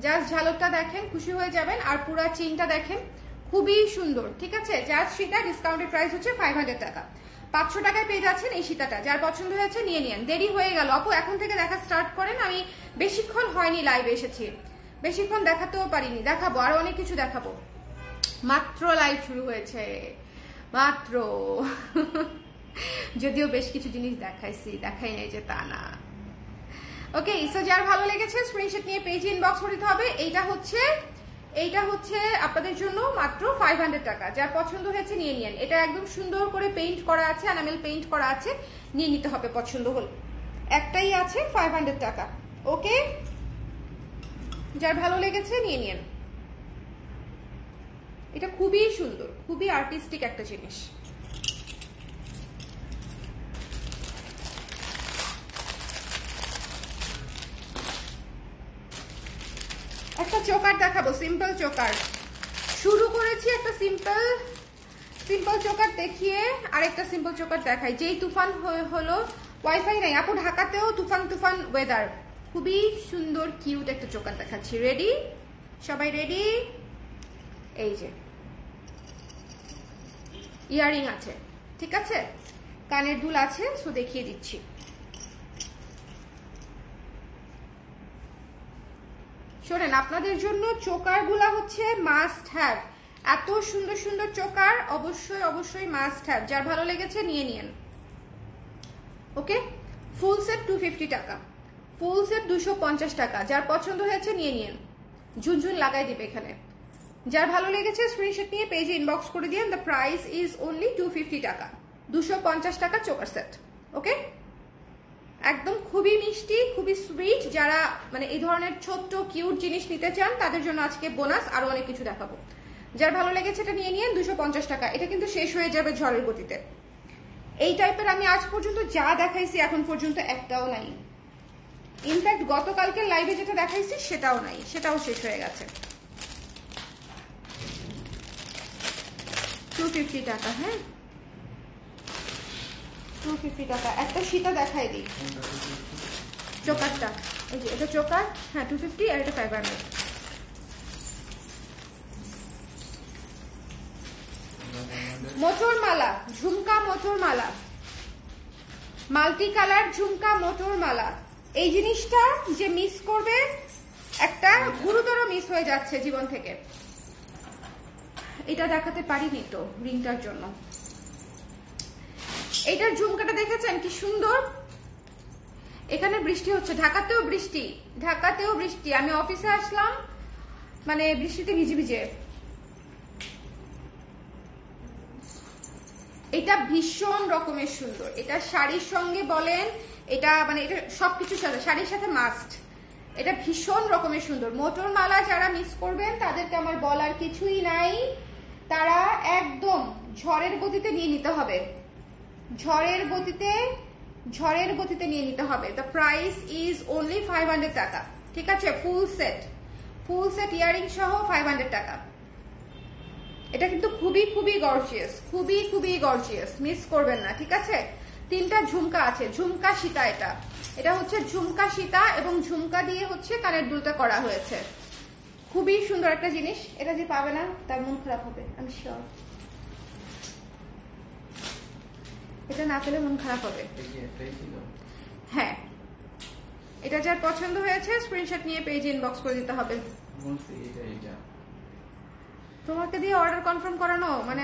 জাস্ট ঝালরটা দেখেন, খুশি হয়ে যাবেন। আর পুরা চেইনটা দেখেন, খুবই সুন্দর। ঠিক আছে, জাস্ট সীতা, ডিসকাউন্টেড প্রাইস হচ্ছে 500 টাকা। 500 টাকায় পেয়ে যাচ্ছেন এই সীতাটা। যার পছন্দ হয়েছে নিয়ে নিন। দেরি হয়ে গেল আপু, এখন থেকে দেখা স্টার্ট করেন। আমি বেশিক্ষণ হয়নি লাইভে এসেছি, বেশিক্ষণ দেখাতেও পারিনি। দেখাবো, আরো অনেক কিছু দেখাবো। মাত্র লাইভ শুরু হয়েছে, মাত্র। যদিও বেশ কিছু জিনিস দেখাই নাই যে তা না। ওকে, সো যার ভালো লেগেছে স্ক্রিনশট নিয়ে পেজে ইনবক্স করে দিতে হবে। এইটা হচ্ছে আপনাদের জন্য মাত্র 500 টাকা। যার পছন্দ হয়েছে নিয়ে নিন। এটা একদম সুন্দর করে পেইন্ট করা আছে, এনামেল পেইন্ট করা আছে, নিয়ে নিতে হবে পছন্দ হলে। একটাই আছে, 500 টাকা। ওকে, যার ভালো লেগেছে নিয়ে নিন। এটা খুবই সুন্দর, খুবই আর্টিস্টিক একটা জিনিস। একটা চোকার দেখাবো, সিম্পল চোকার। শুরু করেছি একটা সিম্পল চোকার দেখিয়ে, আরেকটা সিম্পল চোকার দেখাই। যেই তুফান হলো, ওয়াইফাই নাই আপু, ঢাকাতেও তুফান ওয়েদার। খুবই সুন্দর কিউট একটা চোকার দেখাচ্ছি। রেডি? সবাই রেডি? এই যে ইয়ারিং আছে, ঠিক আছে, কানের দুল আছে, সো দেখিয়ে দিচ্ছি। শোনেন, আপনাদের জন্য চোকার গুলা হচ্ছে মাস্ট হ্যাভ। এত সুন্দর সুন্দর চোকার অবশ্যই মাস্ট হ্যাভ। যার ভালো লেগেছে নিয়ে নিন। ওকে, ফুল সেট 250 টাকা, ফুল সেট 250 টাকা। যার পছন্দ হয়েছে নিয়ে নিন। ঝুনঝুন লাগাই দিবে এখানে। যার ভালো লেগেছে স্ক্রিনশট নিয়ে পেজে ইনবক্স করে দিন। দ্য প্রাইস ইজ অনলি 250 টাকা, 250 টাকা চোকার সেট। ওকে, একদম খুবই মিষ্টি, খুবই সুইট। যারা মানে এই ধরনের ছোট্ট কিউট জিনিস নিতে চান তাদের জন্য আজকে বোনাস আরো অনেক কিছু দেখাবো। যার ভালো লেগেছে এটা নিয়ে নিন, 250 টাকা। এটা কিন্তু শেষ হয়ে যাবে ঝড়ের গতিতে। এই টাইপের আমি আজ পর্যন্ত যা দেখাইছি এখন পর্যন্ত একটাও নাই। ইনফ্যাক্ট গতকালকে লাইভে যেটা দেখাইছি সেটাও নাই, সেটাও শেষ হয়ে গেছে। 250 টাকা। হ্যাঁ, 250 টাকা। একটা সীতা দেখাই দিই, চোকারটা। এই যে এটা চোকার। হ্যাঁ, 250 আর এটা 500। মোটর মালা, ঝুমকা মোটর মালা, মাল্টি কালার ঝুমকা মোটর মালা। এই জিনিসটা যে মিস করবে, একটা গুরুতর মিস হয়ে যাচ্ছে জীবন থেকে। এটা দেখাতে পারিনি তো রিংটার জন্য। এইটার ঝুমকাটা দেখেছেন কি সুন্দর? এখানে বৃষ্টি হচ্ছে, ঢাকাতেও বৃষ্টি, ঢাকাতেও বৃষ্টি। আমি অফিসে আসলাম মানে বৃষ্টিতে ভিজে ভিজে। এটা ভীষণ রকমের সুন্দর। এটা শাড়ির সঙ্গে বলেন, এটা মানে এটা সবকিছুর সাথে, শাড়ির সাথে মাস্ট। এটা ভীষণ রকমের সুন্দর। মোটর মালা যারা মিস করবেন তাদেরকে আমার বলার কিছুই নাই, তারা একদম ঝড়ের গতিতে নিয়ে নিতে হবে, ঝড়ের গতিতে নিয়ে নিতে হবে। দ্য প্রাইস ইজ অনলি 500 টাকা, ঠিক আছে? ফুল সেট ইয়ারিং সহ 500 টাকা। এটা কিন্তু খুবই গর্জিয়াস, খুবই গর্জিয়াস, মিস করবেন না, ঠিক আছে? 3টা ঝুমকা আছে, ঝুমকা সীতা। এটা হচ্ছে ঝুমকা সীতা এবং ঝুমকা দিয়ে হচ্ছে কানের দুলটা করা হয়েছে। খুবই সুন্দর একটা জিনিস। এটা যে পাবে না তার মন খারাপ হবে, আমি শিওর। এটা না পেলে মন খারাপ হবে। হ্যাঁ, এটা যার পছন্দ হয়েছে স্ক্রিনশট নিয়ে পেজে ইনবক্স করে দিতে হবে। তোমাকে দিয়ে অর্ডার কনফার্ম করানো মানে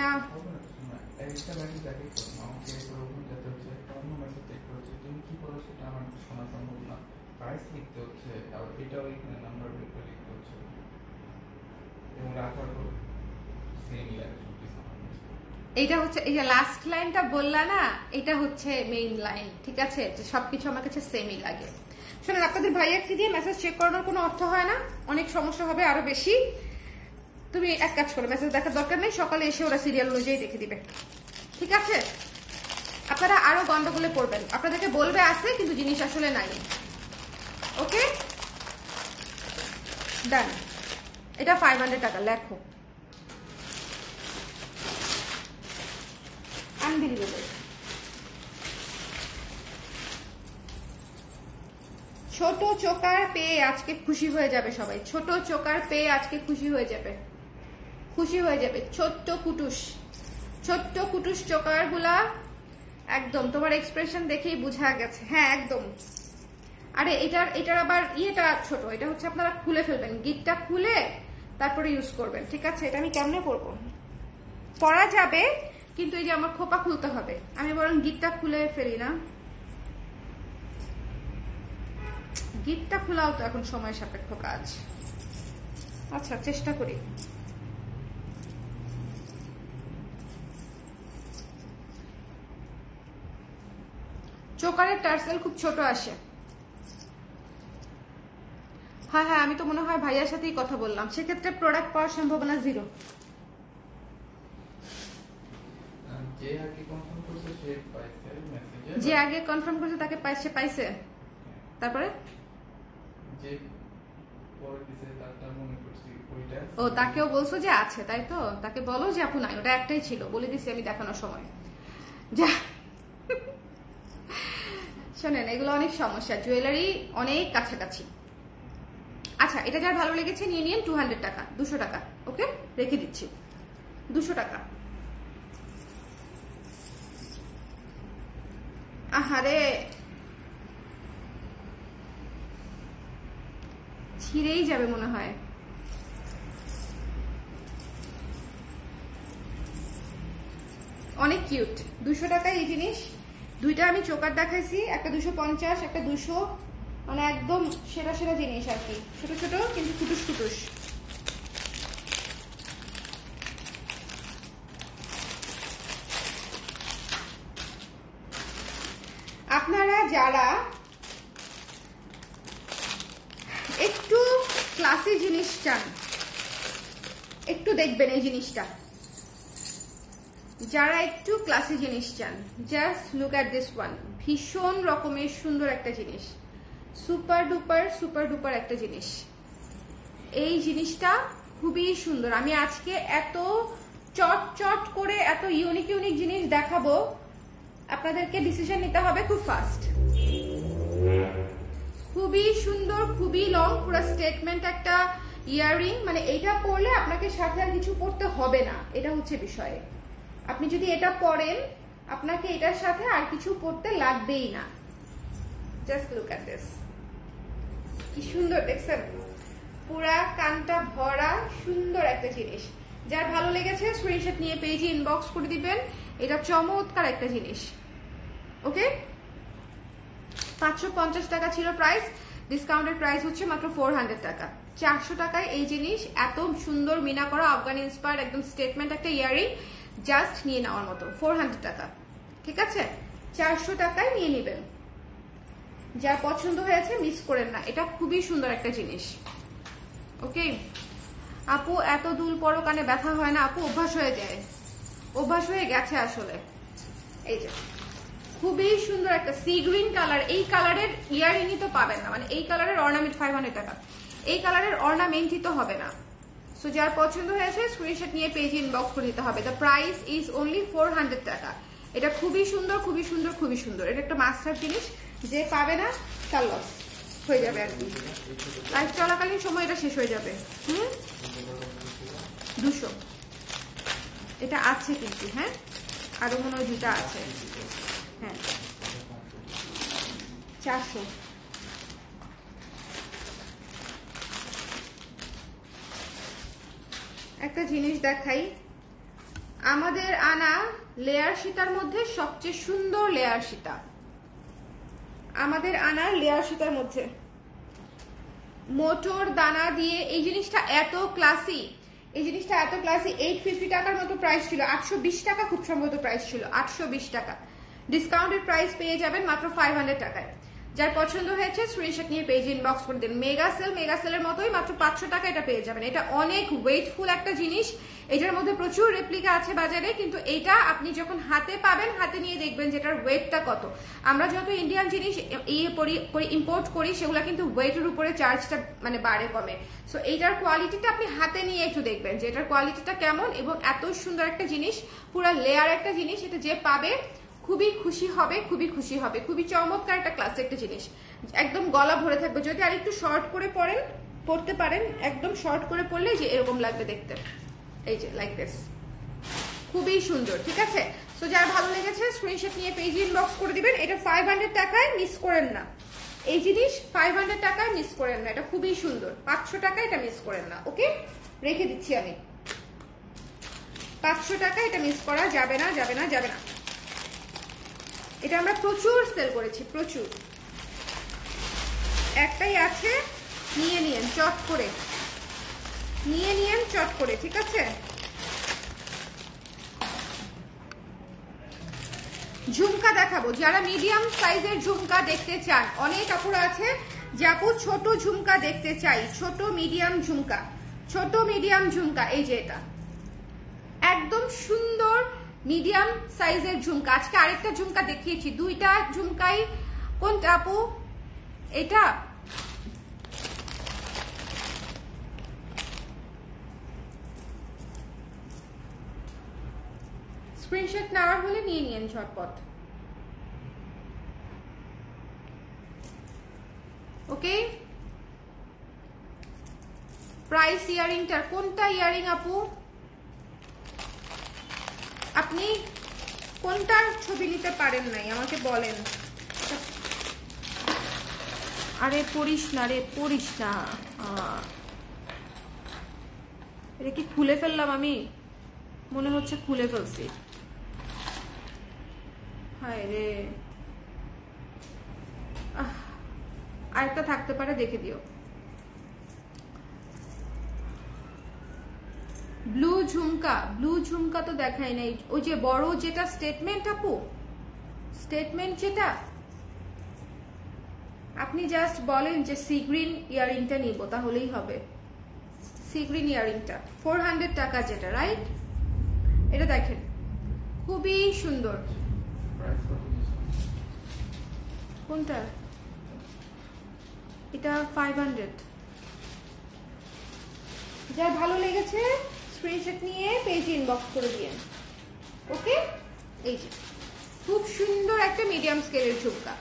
এইটা হচ্ছে এই যে লাস্ট লাইনটা বললা না, এটা হচ্ছে মেইন লাইন, ঠিক আছে? যে সবকিছু আমার কাছে সেমই লাগে। শোনেন, আপনাদের ভাইয়াকে দিয়ে মেসেজ চেক করানোর কোনো অর্থ হয় না, অনেক সমস্যা হবে আরো বেশি। তুমি এক কাজ করো, মেসেজ দেখার দরকার নেই, সকালে এসে ওরা সিরিয়াল অনুযায়ী দেখে দিবে, ঠিক আছে? আপনারা আরো গন্ডগোলে পড়বেন, আপনাদেরকে বলবে আছে কিন্তু জিনিস আসলে নাই। ওকে, ডান। এটা 500 টাকা, লেখো। আনবিলিভেবল। ছোট চোকার পেয়ে আজকে খুশি হয়ে যাবে সবাই, ছোট চোকার পেয়ে আজকে খুশি হয়ে যাবে। ছোট্ট কুটুস চোকার গুলা একদম তোমার এক্সপ্রেশন দেখেই বোঝা গেছে। হ্যাঁ একদম। আরে এটার আবার ইয়েটা ছোট, এটা হচ্ছে আপনারা খুলে ফেলবেন, গিটটা খুলে তারপরে ইউজ করবেন, ঠিক আছে? এটা আমি কেমনে পরবো? পরা যাবে কিন্তু এই যে আমার খোপা খুলতে হবে, আমি বরং গিটটা খুলে ফেলি না। গিটটা খোলাও তো এখন সময় সাপেক্ষ কাজ। আচ্ছা, চেষ্টা করি। চোকারের টার্সেল খুব ছোট আসে। হ্যাঁ, আমি তো মনে হয় ভাইয়ার সাথেই কথা বললাম, সেক্ষেত্রে প্রোডাক্ট পাওয়ার সম্ভাবনা 0। যে আগে কনফার্ম করছে তাকে পাইছে, তারপরে ও তাকেও বলছো যে আছে, তাই তো? তাকে বলো যে আপু নাই, ওটা একটাই ছিল, বলে দিছি আমি দেখানোর সময়। যা শোনেন, এগুলো অনেক সমস্যা, জুয়েলারি অনেক কাছাকাছি। আচ্ছা, এটা যার ভালো লেগেছে নিয়ে নিন। 200 টাকা, 200 টাকা। ওকে, রেখে দিচ্ছি 200 টাকা। আহারে, ছিঁড়েই যাবে মনে হয়। অনেক কিউট। 200 টাকায় এই জিনিস। দুইটা আমি চোকার দেখাইছি, একটা 250, একটা 200, মানে একদম সেরা জিনিস আর কি। ছোট ছোট কিন্তু কুটুস। আপনারা যারা একটু ক্লাসি জিনিস চান, একটু দেখবেন এই জিনিসটা। যারা একটু ক্লাসি জিনিস চান, just look at this one. ভীষণ রকমের সুন্দর একটা জিনিস, সুপার ডুপার একটা জিনিস। এই জিনিসটা খুবই সুন্দর। আমি আজকে এত চট করে এত ইউনিক জিনিস দেখাবো, আপনাদেরকে ডিসিশন নিতে হবে খুব ফাস্ট। খুবই সুন্দর, খুবই লং, পুরো স্টেটমেন্ট একটা ইয়াররিং। মানে এইটা পরলে আপনাকে সাথে আর কিছু পরতে হবে না, এটা হচ্ছে বিষয়। আপনি যদি এটা পরেন, আপনাকে এটার সাথে আর কিছু পরতে লাগবেই না। জাস্ট লুক অ্যাট দিস, কি সুন্দর দেখছেন? পুরা কানটা ভরা সুন্দর একটা জিনিস। যার ভালো লেগেছে স্ক্রিনশট নিয়ে পেজে ইনবক্স করে দিবেন। এটা চমৎকার একটা জিনিস। ওকে, 550 টাকা ছিল প্রাইস, ডিসকাউন্টেড প্রাইস হচ্ছে মাত্র 400 টাকা। 400 টাকায় এই জিনিস, এত সুন্দর মিনা করা আফগান ইন্সপায়ার্ড একদম স্টেটমেন্ট একটা ইয়ারিং, জাস্ট নিয়ে নেওয়ার মতো। 400 টাকা, ঠিক আছে? 400 টাকায় নিয়ে নেবেন। যার পছন্দ হয়েছে মিস করেন না, এটা খুবই সুন্দর একটা জিনিস। ওকে আপু, এত দুল পরো কানে ব্যথা হয় না আপু? অভ্যাস হয়ে যায়, অভ্যাস হয়ে গেছে আসলে। এই যে খুবই সুন্দর একটা সি গ্রিন কালার, এই কালারের ইয়ারিংই তো পাবেন না, মানে এই কালারের অর্নামেন্ট 500 টাকা, এই কালারের অর্নামেন্টই তো হবে না। সো যার পছন্দ হয়েছে স্ক্রিনশট নিয়ে পেজে ইনবক্স করে দিতে হবে। দ্য প্রাইস ইজ অনলি 400 টাকা। এটা খুবই সুন্দর, খুবই সুন্দর, খুবই সুন্দর। এটা একটা মাস্টার জিনিস, যে পাবে না তার লস হয়ে যাবে আর কি, লাইফ চলাকালীন সময় এটা শেষ হয়ে যাবে। 200 এটা আছে কিন্তু, হ্যাঁ আরো মনে হয় দুটা আছে, হ্যাঁ 400। একটা জিনিস দেখাই, আমাদের আনা লেয়ার সীতার মধ্যে সবচেয়ে সুন্দর লেয়ার সীতা, আমাদের আনা লেয়ার সীতার মধ্যে মোটর দানা দিয়ে। এই জিনিসটা এত ক্লাসি, এই জিনিসটা এত ক্লাসি। 850 টাকার মতো প্রাইস ছিল, 820 টাকা খুব সম্ভবত প্রাইস ছিল, 820 টাকা। ডিসকাউন্টেড প্রাইস পেয়ে যাবেন মাত্র 500 টাকায়। যার পছন্দ হয়েছে স্ক্রিনশট নিয়ে পেজে ইনবক্স করে দিন। মেগা সেলের মতোই মাত্র 500 টাকা এটা পেয়ে যাবেন। এটা অনেক ওয়েটফুল একটা জিনিস, এটার মধ্যে প্রচুর রেপ্লিকা আছে বাজারে, কিন্তু এটা আপনি যখন হাতে পাবেন, হাতে নিয়ে দেখবেন যেটার ওয়েটটা কত। আমরা যত ইন্ডিয়ান জিনিস ইম্পোর্ট করি সেগুলো কিন্তু ওয়েটের উপরে চার্জটা মানে বাড়ে কমে। সো এইটার কোয়ালিটিটা আপনি হাতে নিয়ে একটু দেখবেন যে এটার কোয়ালিটিটা কেমন, এবং এত সুন্দর একটা জিনিস, পুরো লেয়ার একটা জিনিস, এটা যে পাবে খুবই খুশি হবে, খুবই খুশি হবে। খুবই চমৎকার একটা ক্লাস একটা জিনিস, একদম গলা ভরে থাকবে। যদি আর একটু শর্ট করে পড়তে পারেন, একদম শর্ট করে পড়লে যে এরকম লাগবে দেখতে, এই যে লাইক দিস, খুবই সুন্দর। ঠিক আছে, সো যার ভালো লেগেছে স্ক্রিনশট নিয়ে পেজে ইনবক্স করে দিবেন। এটা 500 টাকায় মিস করেন না, এই জিনিস 500 টাকায় মিস করেন না, এটা খুবই সুন্দর। 500 টাকায় এটা মিস করেন না। ওকে, রেখে দিচ্ছি আমি, 500 টাকা এটা মিস করা যাবে না, যাবে না, যাবে না। এটা আমরা প্রচুর সেল করেছি, প্রচুর। একটাই আছে, নিয়ে নিয়েন চট করে, নিয়ে নিয়েন চট করে। ঠিক আছে, ঝুমকা দেখাবো, যারা মিডিয়াম সাইজের ঝুমকা দেখতে চান। অনেক আপুরা আছে যে আপু ছোট ঝুমকা দেখতে চাই, ছোট মিডিয়াম ঝুমকা, ছোট মিডিয়াম ঝুমকা। এই যে এটা একদম সুন্দর মিডিয়াম সাইজের ঝুমকা। আজকে আরেকটা ঝুমকা দেখিয়েছি, দুইটা ঝুমকাই। কোনটা আপু? এটা স্ক্রিনশট নেওয়ার হলে নিয়ে নিন ঝটপট। ওকে, প্রাইস ইয়ারিংটার কোনটা ইয়ারিং আপু? আপনি কোনটার ছবি নিতে পারেন নাই আমাকে বলেন। আরে পড়িস না রে, পড়িস না। এটা কি খুলে ফেললাম আমি? মনে হচ্ছে খুলে ফেলছি। হায় রে, আরেকটা থাকতে পারে, দেখে দিও। ব্লু ঝুমকা, ব্লু ঝুমকা তো দেখাই নাই। ওই যে বড় যেটা স্টেটমেন্ট আপু, স্টেটমেন্ট যেটা, আপনি জাস্ট বলেন যে সি গ্রিন ইয়ারিংটা নিব, তাহলেই হবে। সি গ্রিন ইয়ারিংটা 400 টাকা যেটা, রাইট? এটা দেখেন খুবই সুন্দর। কোনটা? এটা 500। যার ভালো লেগেছে স্ক্রিনশট নিয়ে পেজ ইনবক্স করে দিয়েন। ওকে, এই যে খুব সুন্দর একটা মিডিয়াম স্কেলের ঝুমকা,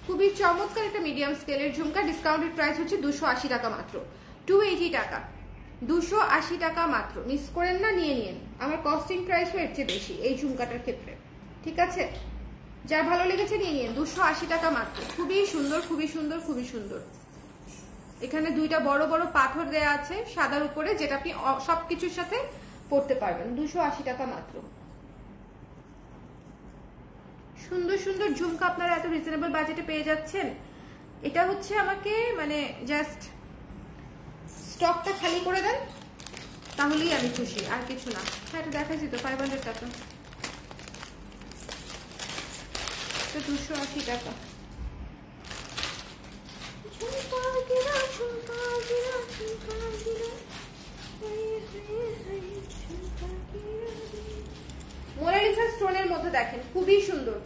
খুবই চমৎকার একটা মিডিয়াম স্কেলের ঝুমকা। ডিসকাউন্টেড প্রাইস হচ্ছে 280 টাকা মাত্র, 280 টাকা, 280 টাকা মাত্র। মিস করেন না, নিয়ে নিন। আমার কস্টিং প্রাইসও এর চেয়ে বেশি এই ঝুমকাটার ক্ষেত্রে। ঠিক আছে, যার ভালো লেগেছে নিয়ে নিন, 280 টাকা মাত্র। খুবই সুন্দর, খুবই সুন্দর, খুবই সুন্দর। এখানে দুইটা বড় বড় পাথর দেয়া আছে সাদার উপরে, যেটা আপনি সবকিছুর সাথে পড়তে পারবেন। 280 টাকা মাত্র। সুন্দর সুন্দর ঝুমকা আপনারা এত রিজনেবল বাজেটে পেয়ে যাচ্ছেন। এটা হচ্ছে আমাকে মানে জাস্ট স্টকটা খালি করে দেন, তাহলেই আমি খুশি, আর কিছু না। হ্যাঁ, এটা দেখাচ্ছি তো, 500 টাকা, 280 টাকা। দেখেন, খুবই সুন্দর।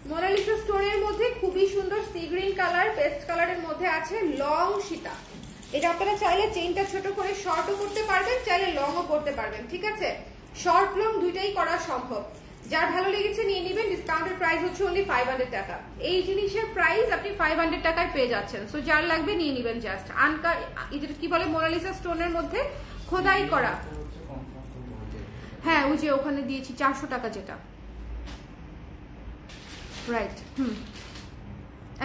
মোনালিসা স্টোনের মধ্যে খুবই সুন্দর সি গ্রিন কালার, পেস্ট কালারের মধ্যে আছে লং সীতা। এটা আপনারা চাইলে চেইনটা ছোট করে শর্টও করতে পারবেন, চাইলে লংও করতে পারবেন, ঠিক আছে? শর্ট লং দুইটাই করা সম্ভব। যার ভালো লেগেছে নিয়ে নেবেন। ডিসকাউন্টের প্রাইস হচ্ছে অনলি 500 টাকা। এই জিনিসের প্রাইস আপনি 500 টাকায় পেয়ে যাচ্ছেন। সো যার লাগবে নিয়ে নেবেন। জাস্ট আনকা, এটা কি বলে, মোনালিসা স্টোনের মধ্যে খোদাই করা। হ্যাঁ, ওই যে ওখানে দিয়েছি 400 টাকা যেটা, রাইট।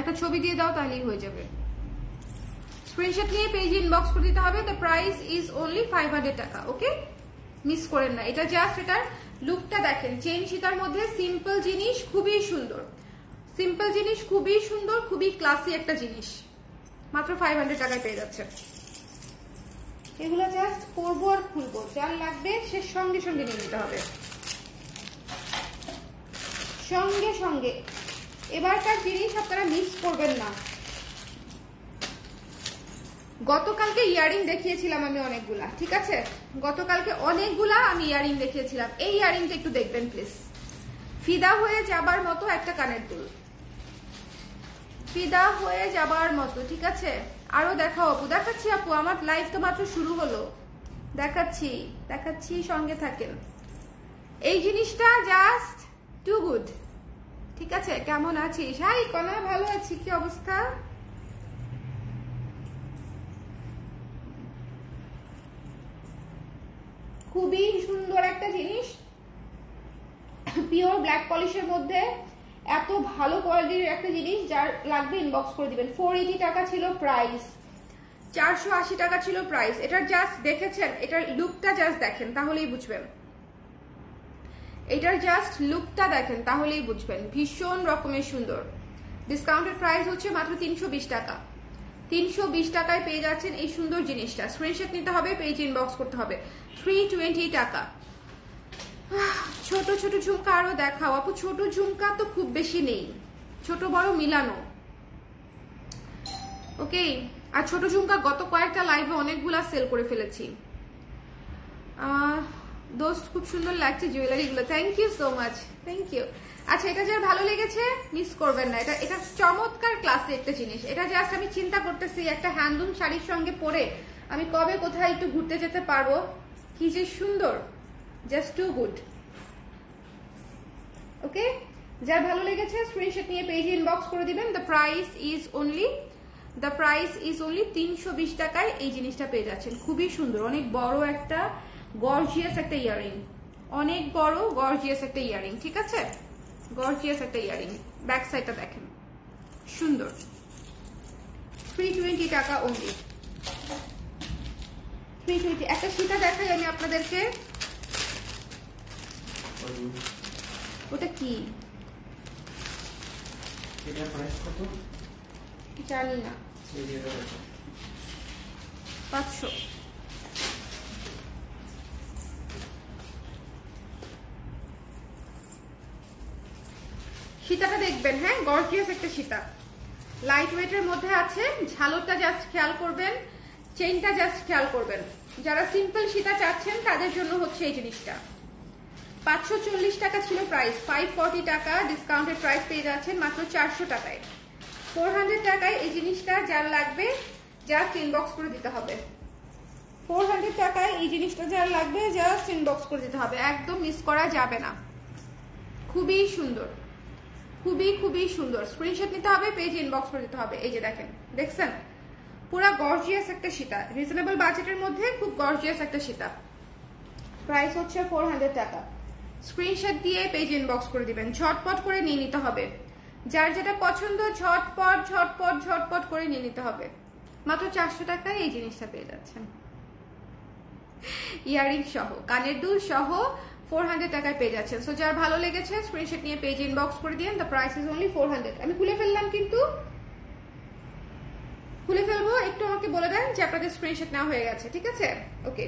একটা ছবি দিয়ে দাও, তাহলেই হয়ে যাবে। স্ক্রিনশট নিয়ে পেজ ইনবক্স করে দিতে হবে। দ্য প্রাইস ইজ অনলি 500 টাকা। ওকে, মিস করেন না। এটা জাস্ট এটার লুকটা দেখেন, চেইন সীতার মধ্যে সিম্পল জিনিস, খুবই সুন্দর। সিম্পল জিনিস, খুবই সুন্দর, খুবই ক্লাসি একটা জিনিস। মাত্র 500 টাকায় পেয়ে যাচ্ছে। এগুলো জাস্ট করবো আর খুলবো। যার লাগবে সে সঙ্গে সঙ্গে নিয়ে নিতে হবে, সঙ্গে সঙ্গে। এবারকার জিনিস আপনারা মিস করবেন না। গতকালকে ইয়ারিং দেখিয়েছিলাম আমি অনেকগুলা, ঠিক আছে? গতকালকে অনেকগুলা আমি ইয়ারিং দেখিয়েছিলাম। এই ইয়ারিংটা একটু দেখবেন প্লিজ। ফিদা হয়ে যাবার মতো একটা কানের দুল, ফিদা হয়ে যাবার মতো, ঠিক আছে? আরো দেখাও আপু। দেখাচ্ছি আপু, আমার লাইফ তো মাত্র শুরু হলো। দেখাচ্ছি দেখাচ্ছি, সঙ্গে থাকেন। এই জিনিসটা জাস্ট টু গুড, ঠিক আছে? কেমন আছিস? হাই কনা, ভালো আছি। কি অবস্থা? খুবই সুন্দর একটা জিনিস, পিওর ব্ল্যাক পলিশের মধ্যে এত ভালো কোয়ালিটির একটা জিনিস। যার লাগবে ইনবক্স করে দিবেন। 480 টাকা ছিল প্রাইস, 480 টাকা ছিল প্রাইস। এটার জাস্ট দেখেছেন, এটার লুকটা জাস্ট দেখেন, তাহলেই বুঝবেন। এটার জাস্ট লুকটা দেখেন, তাহলেই বুঝবেন। ভীষণ রকমের সুন্দর। ডিসকাউন্টেড প্রাইস হচ্ছে মাত্র 320 টাকা। 320 টাকায় পেয়ে যাচ্ছেন এই সুন্দর জিনিসটা। স্ক্রিনশট নিতে হবে, পেজ ইনবক্স করতে হবে। 320 টাকা। ছোট ছোট ঝুমকা আরো দেখাও আপু। ছোট ঝুমকা তো খুব বেশি নেই, ছোট বড় মিলানো। ওকে, আর ছোট ঝুমকা গত কয়েকটা লাইভে অনেকগুলা সেল করে ফেলেছি। দোস্ত খুব সুন্দর লাগছে জুয়েলারি গুলো, thank you so much, thank you. আচ্ছা, এটা যার ভালো লেগেছে মিস করবেন না। এটা এটা চমৎকার ক্লাসে একটা জিনিস। এটা জাস্ট আমি চিন্তা করতেছি একটা হ্যান্ডলুম শাড়ির সঙ্গে পরে আমি কবে কোথায় একটু ঘুরতে যেতে পারবো। কি যে সুন্দর, জাস্ট টু গুড। ওকে, যার ভালো লেগেছে স্ক্রিনশট নিয়ে পেজে ইনবক্স করে দিবেন। দ্য প্রাইস ইজ অনলি 320 টাকায় এই জিনিসটা পেয়ে যাচ্ছেন। খুবই সুন্দর, অনেক বড় একটা গর্জিয়াস একটা ইয়ারিং, অনেক বড় গর্জিয়াস একটা ইয়ারিং, ঠিক আছে? গর্জিয়াস একটা ইয়ারিং। ব্যাক সাইডটা দেখেন, সুন্দর। 320 টাকা অনলি, 320। একটা সীতা দেখাই আমি আপনাদেরকে। ওটা কি জানি না, 500। সীতাটা দেখবেন, হ্যাঁ, গর্জিয়াস একটা সীতা, লাইট ওয়েটের মধ্যে আছে। ঝালরটা জাস্ট খেয়াল করবেন, চেইনটা জাস্ট খেয়াল করবেন। যারা সিম্পল সীতা চাচ্ছেন তাদের জন্য হচ্ছে এই জিনিসটা। 540 টাকা ছিল প্রাইস, 540 টাকা ডিসকাউন্টেড প্রাইস পেয়ে যাচ্ছেন মাত্র 400 টাকায়। 400 টাকায় এই জিনিসটা যার লাগবে জাস্ট ইনবক্স করে দিতে হবে। 400 টাকায় এই জিনিসটা যার লাগবে জাস্ট ইনবক্স করে দিতে হবে, একদম মিস করা যাবে না। খুবই সুন্দর, খুবই খুবই সুন্দর। স্ক্রিনশট নিতে হবে, পেজ ইনবক্স করে দিতে হবে। এই যে দেখেন, দেখছেন, পুরো গর্জিয়াস একটা সীতা, রিজনেবল বাজেটের মধ্যে খুব গর্জিয়াস একটা সীতা। প্রাইস হচ্ছে 400 টাকা। স্ক্রিনশট দিয়ে পেজ ইনবক্স করে দিবেন, ঝটপট করে নিয়ে নিতে হবে। যার যেটা পছন্দ ঝটপট ঝটপট ঝটপট করে নিয়ে নিতে হবে। মাত্র 400 টাকায় এই জিনিসটা পেয়ে যাচ্ছেন, ইয়ারিং সহ, কানের দুল সহ 400 টাকায় পেয়ে যাচ্ছেন। সো যার ভালো লেগেছে স্ক্রিনশট নিয়ে পেজ ইনবক্স করে দিন। The price is only 400। আমি খুলে ফেললাম, কিন্তু খুলে ফেলবো, একটু আমাকে বলে দেন যে আপনাদের স্ক্রিনশট নেওয়া হয়ে গেছে, ঠিক আছে? ওকে,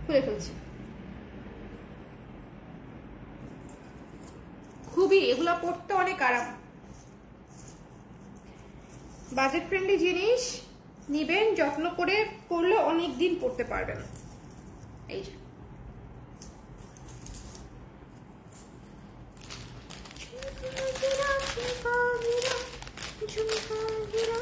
খুলে ফেলছি। খুবই, এগুলা পড়তে অনেক আরাম, বাজেট ফ্রেন্ডলি জিনিস নিবেন, যত্ন করে করলে অনেক দিন পড়তে পারবেন। এই যে ঝুমকা গিরা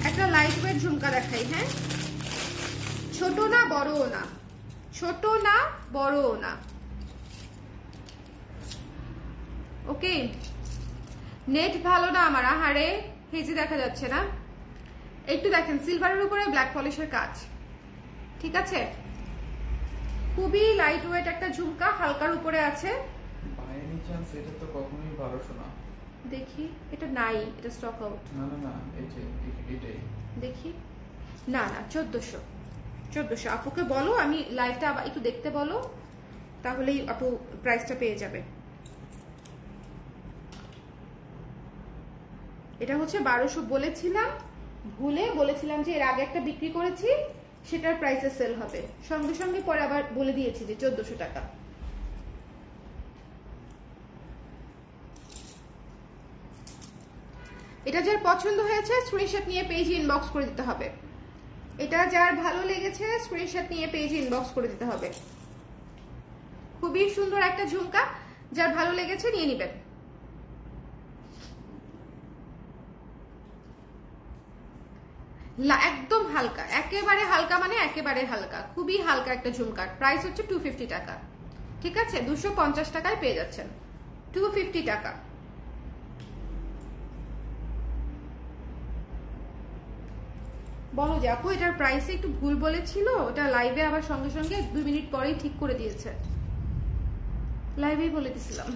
একটা লাইট ওয়েট ঝুমকা দেখাই। হ্যাঁ, ছোট না বড়ও না, ছোট না বড়ও না। ওকে, নেট ভালো না আমার, আহারে হেজি দেখা যাচ্ছে না। একটু দেখেন সিলভারের উপরে ব্ল্যাক পলিশের কাজ, ঠিক আছে? খুবই লাইট ওয়েট একটা ঝুমকা, হালকার উপরে আছে। বাইরে চান্স এটা তো কখনোই 1200 না। দেখি, এটা নাই, এটা স্টক আউট। না না না, এটাই দেখি, না না 1400। আপুকে বলো, আমি লাইভটা আবার একটু দেখতে বলো, তাহলেই আপু প্রাইসটা পেয়ে যাবে। এটা হচ্ছে 1200 বলেছিলাম, ভুলে বলেছিলাম যে এর আগে একটা বিক্রি করেছি, সেটার প্রাইসে সেল হবে, সঙ্গে সঙ্গে পরে আবার বলে দিয়েছি যে 1400 টাকা। এটা যার পছন্দ হয়েছে স্ক্রিনশট নিয়ে পেজে ইনবক্স করে দিতে হবে। এটা যার ভালো লেগেছে স্ক্রিনশট নিয়ে পেজে ইনবক্স করে দিতে হবে। খুবই সুন্দর একটা ঝুমকা, যার ভালো লেগেছে নিয়ে নেবেন। একদম হালকা, একেবারে হালকা, মানে একেবারে হালকা, খুবই হালকা একটা ঝুমকার প্রাইস হচ্ছে 250 টাকা। ঠিক আছে, 250 টাকায় পেয়ে যাচ্ছেন, 250 টাকা। বলো যে আপু এটার প্রাইসে একটু ভুল বলেছিল, ওটা লাইভে আবার সঙ্গে সঙ্গে 2 মিনিট পরেই ঠিক করে দিয়েছে, লাইভেই বলে দিছিলাম।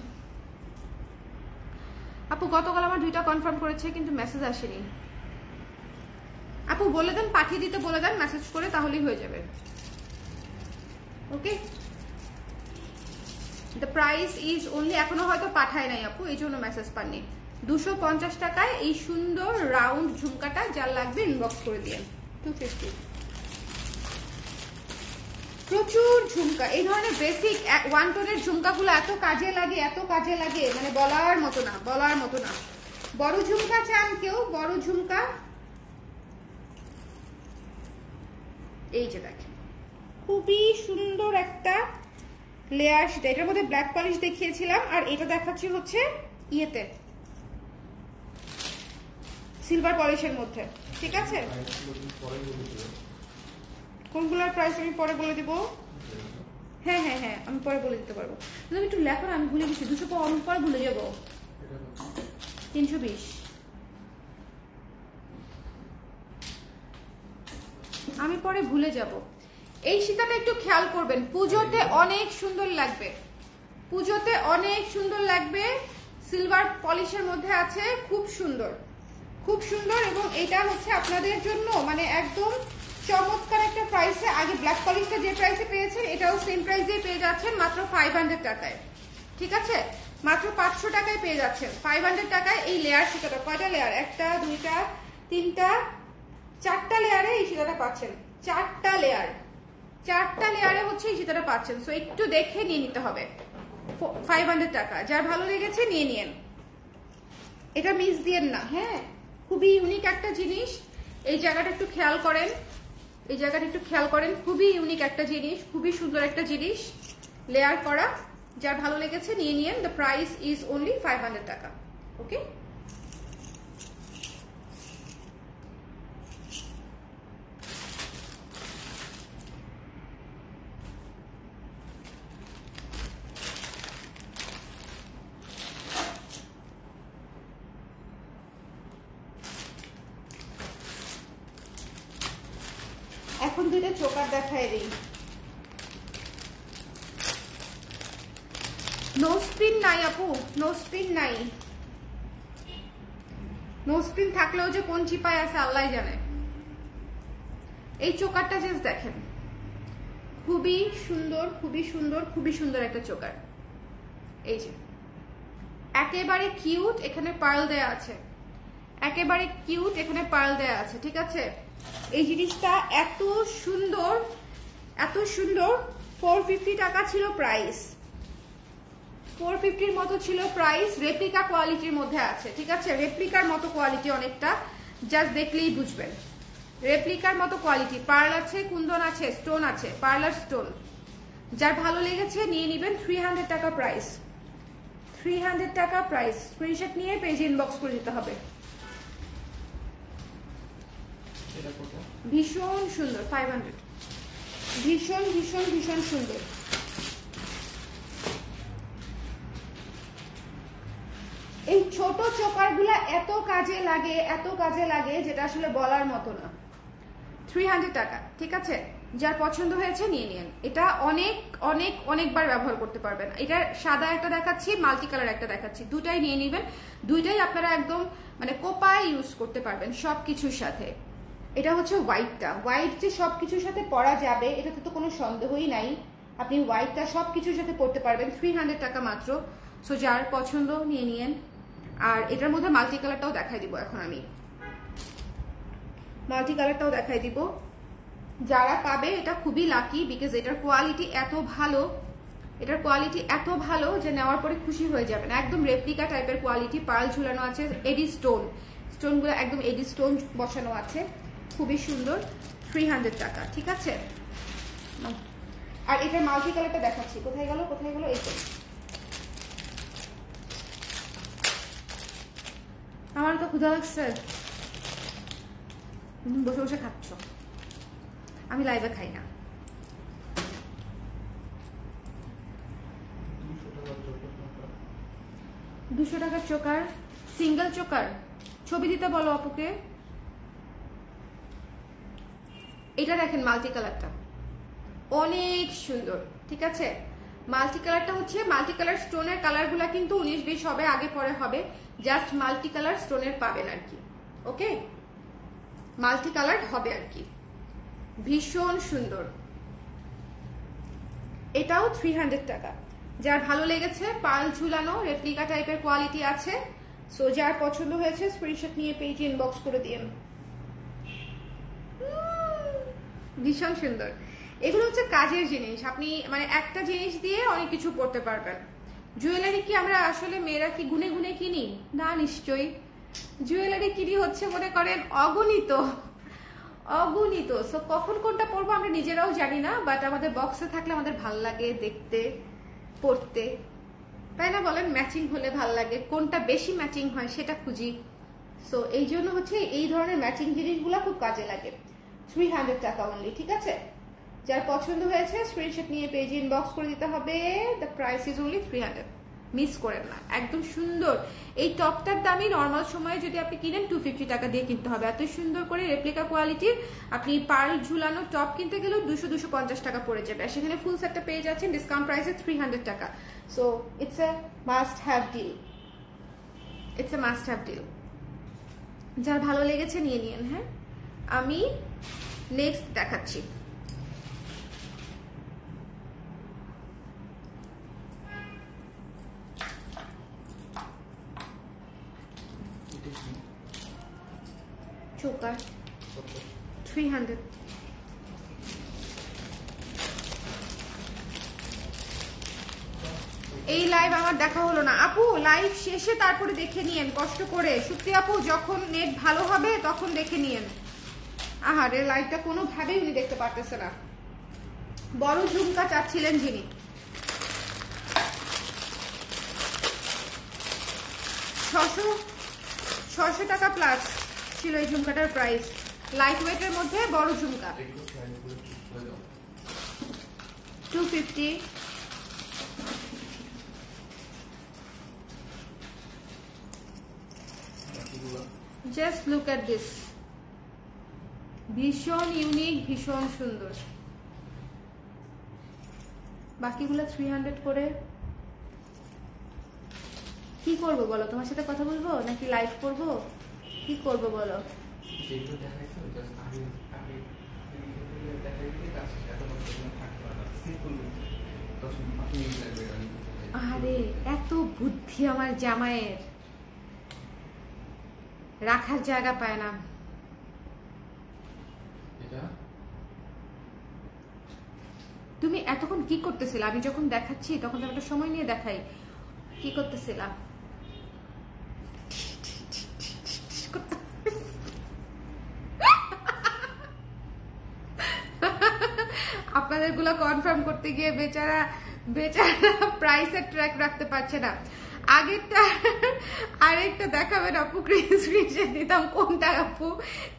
আপু গতকাল আমার 2টা কনফার্ম করেছে কিন্তু মেসেজ আসেনি। আপু বলে দেন, পাঠিয়ে দিতে বলে দেন মেসেজ করে, তাহলেই হয়ে যাবে। ওকে, দ্য প্রাইস ইজ অনলি, এখনো হয়তো পাঠায় নাই আপু, এই জন্য মেসেজ পাননি। 250 টাকায় এই সুন্দর রাউন্ড ঝুমকাটা, যার লাগবে ইনবক্স করে দিয়েন। 250। প্রচুর ঝুমকা, এই ধরনের বেসিক 1 টোনের ঝুমকাগুলো এত কাজে লাগে, এত কাজে লাগে, মানে বলার মতো না, বলার মতো না। বড় ঝুমকা চান কেউ, বড় ঝুমকা, এই যে দেখেন খুবই সুন্দর একটা লেয়ার, সেটা এটার মধ্যে ব্ল্যাক পলিশ দেখিয়েছিলাম, আর এটা দেখাচ্ছি হচ্ছে ইয়েতে সিলভার পলিশের মধ্যে। ঠিক আছে, কোনগুলোর প্রাইস আমি পরে বলে দিব। হ্যাঁ হ্যাঁ হ্যাঁ, আমি পরে বলে দিতে পারবো। তুমি একটু লেখো না, আমি ভুলে গেছি, 200 পরে ভুলে যাবো। 320। আমি পরে ভুলে যাব। এই সীতাটা একটু খেয়াল করবেন, পুজোতে অনেক সুন্দর লাগবে, পুজোতে অনেক সুন্দর লাগবে। সিলভার পলিশের মধ্যে আছে, খুব সুন্দর, খুব সুন্দর। এবং এটা হচ্ছে আপনাদের জন্য মানে একদম চমৎকার একটা প্রাইসে। আগে ব্ল্যাক পলিশটা যে প্রাইসে পেয়েছেন, এটাও সেম প্রাইসে পেয়ে যাচ্ছেন, মাত্র 500 টাকায়। ঠিক আছে, মাত্র 500 টাকায় পেয়ে যাচ্ছেন, 500 টাকায় এই লেয়ার সীতাটা। কয়টা লেয়ার? 1টা 2টা 3টা 4টা লেয়ারে এই সীতাটা পাচ্ছেন, 4টা লেয়ার, 4টা লেয়ারে হচ্ছে এই সীতাটা পাচ্ছেন। সো একটু দেখে নিয়ে নিতে হবে। 500 টাকা, যার ভালো লেগেছে নিয়ে নিয়েন, এটা মিস দিয়েন না। হ্যাঁ, খুবই ইউনিক একটা জিনিস, এই জায়গাটা একটু খেয়াল করেন, এই জায়গাটা একটু খেয়াল করেন, খুবই ইউনিক একটা জিনিস, খুবই সুন্দর একটা জিনিস, লেয়ার করা। যার ভালো লেগেছে নিয়ে নিয়েন। দ্য প্রাইস ইজ অনলি 500 টাকা। ওকে, এখন 2টা চোকার দেখায় দিই। নো স্পিন নাই আপু, নো স্পিন নাই, নো স্পিন থাকলেও যে কোন চিপায় আছে আল্লাহ জানে। এই চোকারটা জাস্ট দেখেন, খুবই সুন্দর, খুবই সুন্দর, খুবই সুন্দর একটা চোকার। এই যে একেবারে কিউট, এখানে পার্ল দেয়া আছে, একেবারে কিউট, এখানে পার্ল দেয়া আছে। ঠিক আছে, এই জিনিসটা এত সুন্দর, এত সুন্দর। 450 টাকা ছিল প্রাইস, 450 মতো ছিল প্রাইস। রেপ্লিকা কোয়ালিটির মধ্যে আছে। ঠিক আছে, রেপ্লিকার মতো কোয়ালিটি অনেকটা, জাস্ট দেখলেই বুঝবেন। রেপ্লিকার মতো কোয়ালিটি, পার্ল আছে, কুন্দন আছে, স্টোন আছে, পার্লার স্টোন। যার ভালো লেগেছে নিয়ে নেবেন। 300 টাকা প্রাইস, 300 টাকা প্রাইস। স্ক্রিনশট নিয়ে পেজ ইনবক্স করে দিতে হবে। এটা কত? ভীষণ সুন্দর, 500। ভীষণ ভীষণ ভীষণ সুন্দর। এই ছোট চোকারগুলা এত কাজে লাগে, এত কাজে লাগে যেটা আসলে বলার মতো না। 300 টাকা, ঠিক আছে? যার পছন্দ হয়েছে নিয়ে নিন। এটা অনেক অনেক অনেকবার ব্যবহার করতে পারবেন। এটা সাদা একটা দেখাচ্ছি, মাল্টি কালার একটা দেখাচ্ছি, দুটাই নিয়ে নেবেন। দুইটাই আপনারা একদম মানে কোপায় ইউজ করতে পারবেন সবকিছুর সাথে। এটা হচ্ছে হোয়াইটটা, হোয়াইট যে সবকিছুর সাথে পরা যাবে এটাতে তো কোনো সন্দেহই নাই। আপনি হোয়াইটটা সবকিছুর সাথে পরতে পারবেন। 300 টাকা মাত্র। সো যার পছন্দ নিয়ে নিন। আর এটার মধ্যে মাল্টি কালারটাও দেখাই দিব। এখন আমি মাল্টি কালারটাও দেখাই দিব। যারা পাবে এটা খুবই লাকি, বিকজ এটার কোয়ালিটি এত ভালো, এটার কোয়ালিটি এত ভালো যে নেওয়ার পরে খুশি হয়ে যাবেন। একদম রেপ্লিকা টাইপের কোয়ালিটি, পার্ল ঝুলানো আছে, এডি স্টোন, স্টোনগুলো একদম এডি স্টোন বসানো আছে, খুবই সুন্দর। 300 টাকা, ঠিক আছে? আর এটার মাল্টি কালারটা দেখাচ্ছি। কোথায় গেল, কোথায় গেল? এই তো। আমার তো ক্ষুধা লাগছে, বসে বসে খাচ্ছ, আমি লাইভে খাই না। 200 টাকার চোকার, সিঙ্গেল চোকার। ছবি দিতে বলো আপুকে। এটা দেখেন মাল্টি কালারটা অনেক সুন্দর, ঠিক আছে? মাল্টি কালারটা হচ্ছে মাল্টি কালার স্টোনের কালারগুলা কিন্তু 19-20 হবে, আগে পরে হবে। জাস্ট মাল্টি কালার স্টোনের পাবেন আর কি। ওকে, মাল্টি কালার হবে আর কি। ভীষণ সুন্দর। এটাও 300 টাকা। যার ভালো লেগেছে, পার্ল ঝুলানো রেপ্লিকা টাইপের কোয়ালিটি আছে। সো যার পছন্দ হয়েছে স্ক্রিনশট নিয়ে পেজ ইনবক্স করে দিন। ভীষণ সুন্দর। এগুলো হচ্ছে কাজের জিনিস, আপনি মানে একটা জিনিস দিয়ে অনেক কিছু করতে পারবেন। জুয়েলারি কি আমরা আসলে মেয়েরা কি গুনে গুনে কিনি? না, নিশ্চয়ই। জুয়েলারি কিনি হচ্ছে মনে করেন অগণিত অগণিত। সো কখন কোনটা পরবো আমরা নিজেরাও জানি না, বাট আমাদের বক্সে থাকলে আমাদের ভাল লাগে দেখতে, পরতে, তাই না বলেন? ম্যাচিং হলে ভাল লাগে, কোনটা বেশি ম্যাচিং হয় সেটা খুঁজি। সো এই জন্য হচ্ছে এই ধরনের ম্যাচিং জিনিসগুলো খুব কাজে লাগে। 300 টাকা অনলি, ঠিক আছে? যার পছন্দ হয়েছে স্ক্রিনশট নিয়ে পেজ ইনবক্স করে দিতে হবে। The price is only 300, miss করেন না। একদম সুন্দর। এই টপটার দামই নর্মাল সময়ে যদি আপনি কিনেন 250 টাকা দিয়ে কিনতে হবে। এত সুন্দর করে রেপ্লিকা কোয়ালিটির আপনি পার্ল ঝুলানো টপ কিনতে গেলেও 200-250 টাকা পড়ে যাবে। আর সেখানে ফুল সেটটা পেয়ে যাচ্ছেন ডিসকাউন্ট প্রাইসে 300 টাকা। So it's a must have deal, it's a must have deal. যার ভালো লেগেছে নিয়ে নিন। হ্যাঁ, আমি নেক্সট দেখাচ্ছি। চোকার 300। এই লাইভ আমার দেখা হলো না আপু, লাইভ শেষে তারপরে দেখে নিয়েন কষ্ট করে। সত্যি আপু, যখন নেট ভালো হবে তখন দেখে নিয়েন। আহারে, লাইভটা কোনোভাবেই উনি দেখতে পারতেছে না। বড় ঝুমকা চাচ্ছিলেন যিনি, 600 টাকা প্লাস ছিল এই ঝুমকাটার প্রাইস। লাইট ওয়েটের মধ্যে বড় ঝুমকা 250। জাস্ট লুক এট দিস, ভীষণ ইউনিক, ভীষণ সুন্দর। বাকিগুলো 300 করে। কি করবো বলো? তোমার সাথে কথা বলবো নাকি লাইভ করবো? কি করবো বলো? যেগুলো দেখাইছো জাস্ট আগে আগে দেখাই দিতে কাজ এত বছর থাকতে পারে না। সিম্পল 10 মিনিট লাগবে রানিং করতে। আরে এত বুদ্ধি আমার জামাইয়ের, রাখার জায়গা পায় না। এটা তুমি এতক্ষণ কি করতেছিলে? আমি যখন দেখাচ্ছি তখন তো একটা সময় নিয়ে দেখাই। কি করতেছিলাম? আপনাদেরগুলো কনফার্ম করতে গিয়ে বেচারা বেচারা প্রাইসের ট্র্যাক রাখতে পারছে না। আগেরটা আরেকটা দেখাবেন আপু, স্ক্রিনশট দিতাম। কোনটা আপু?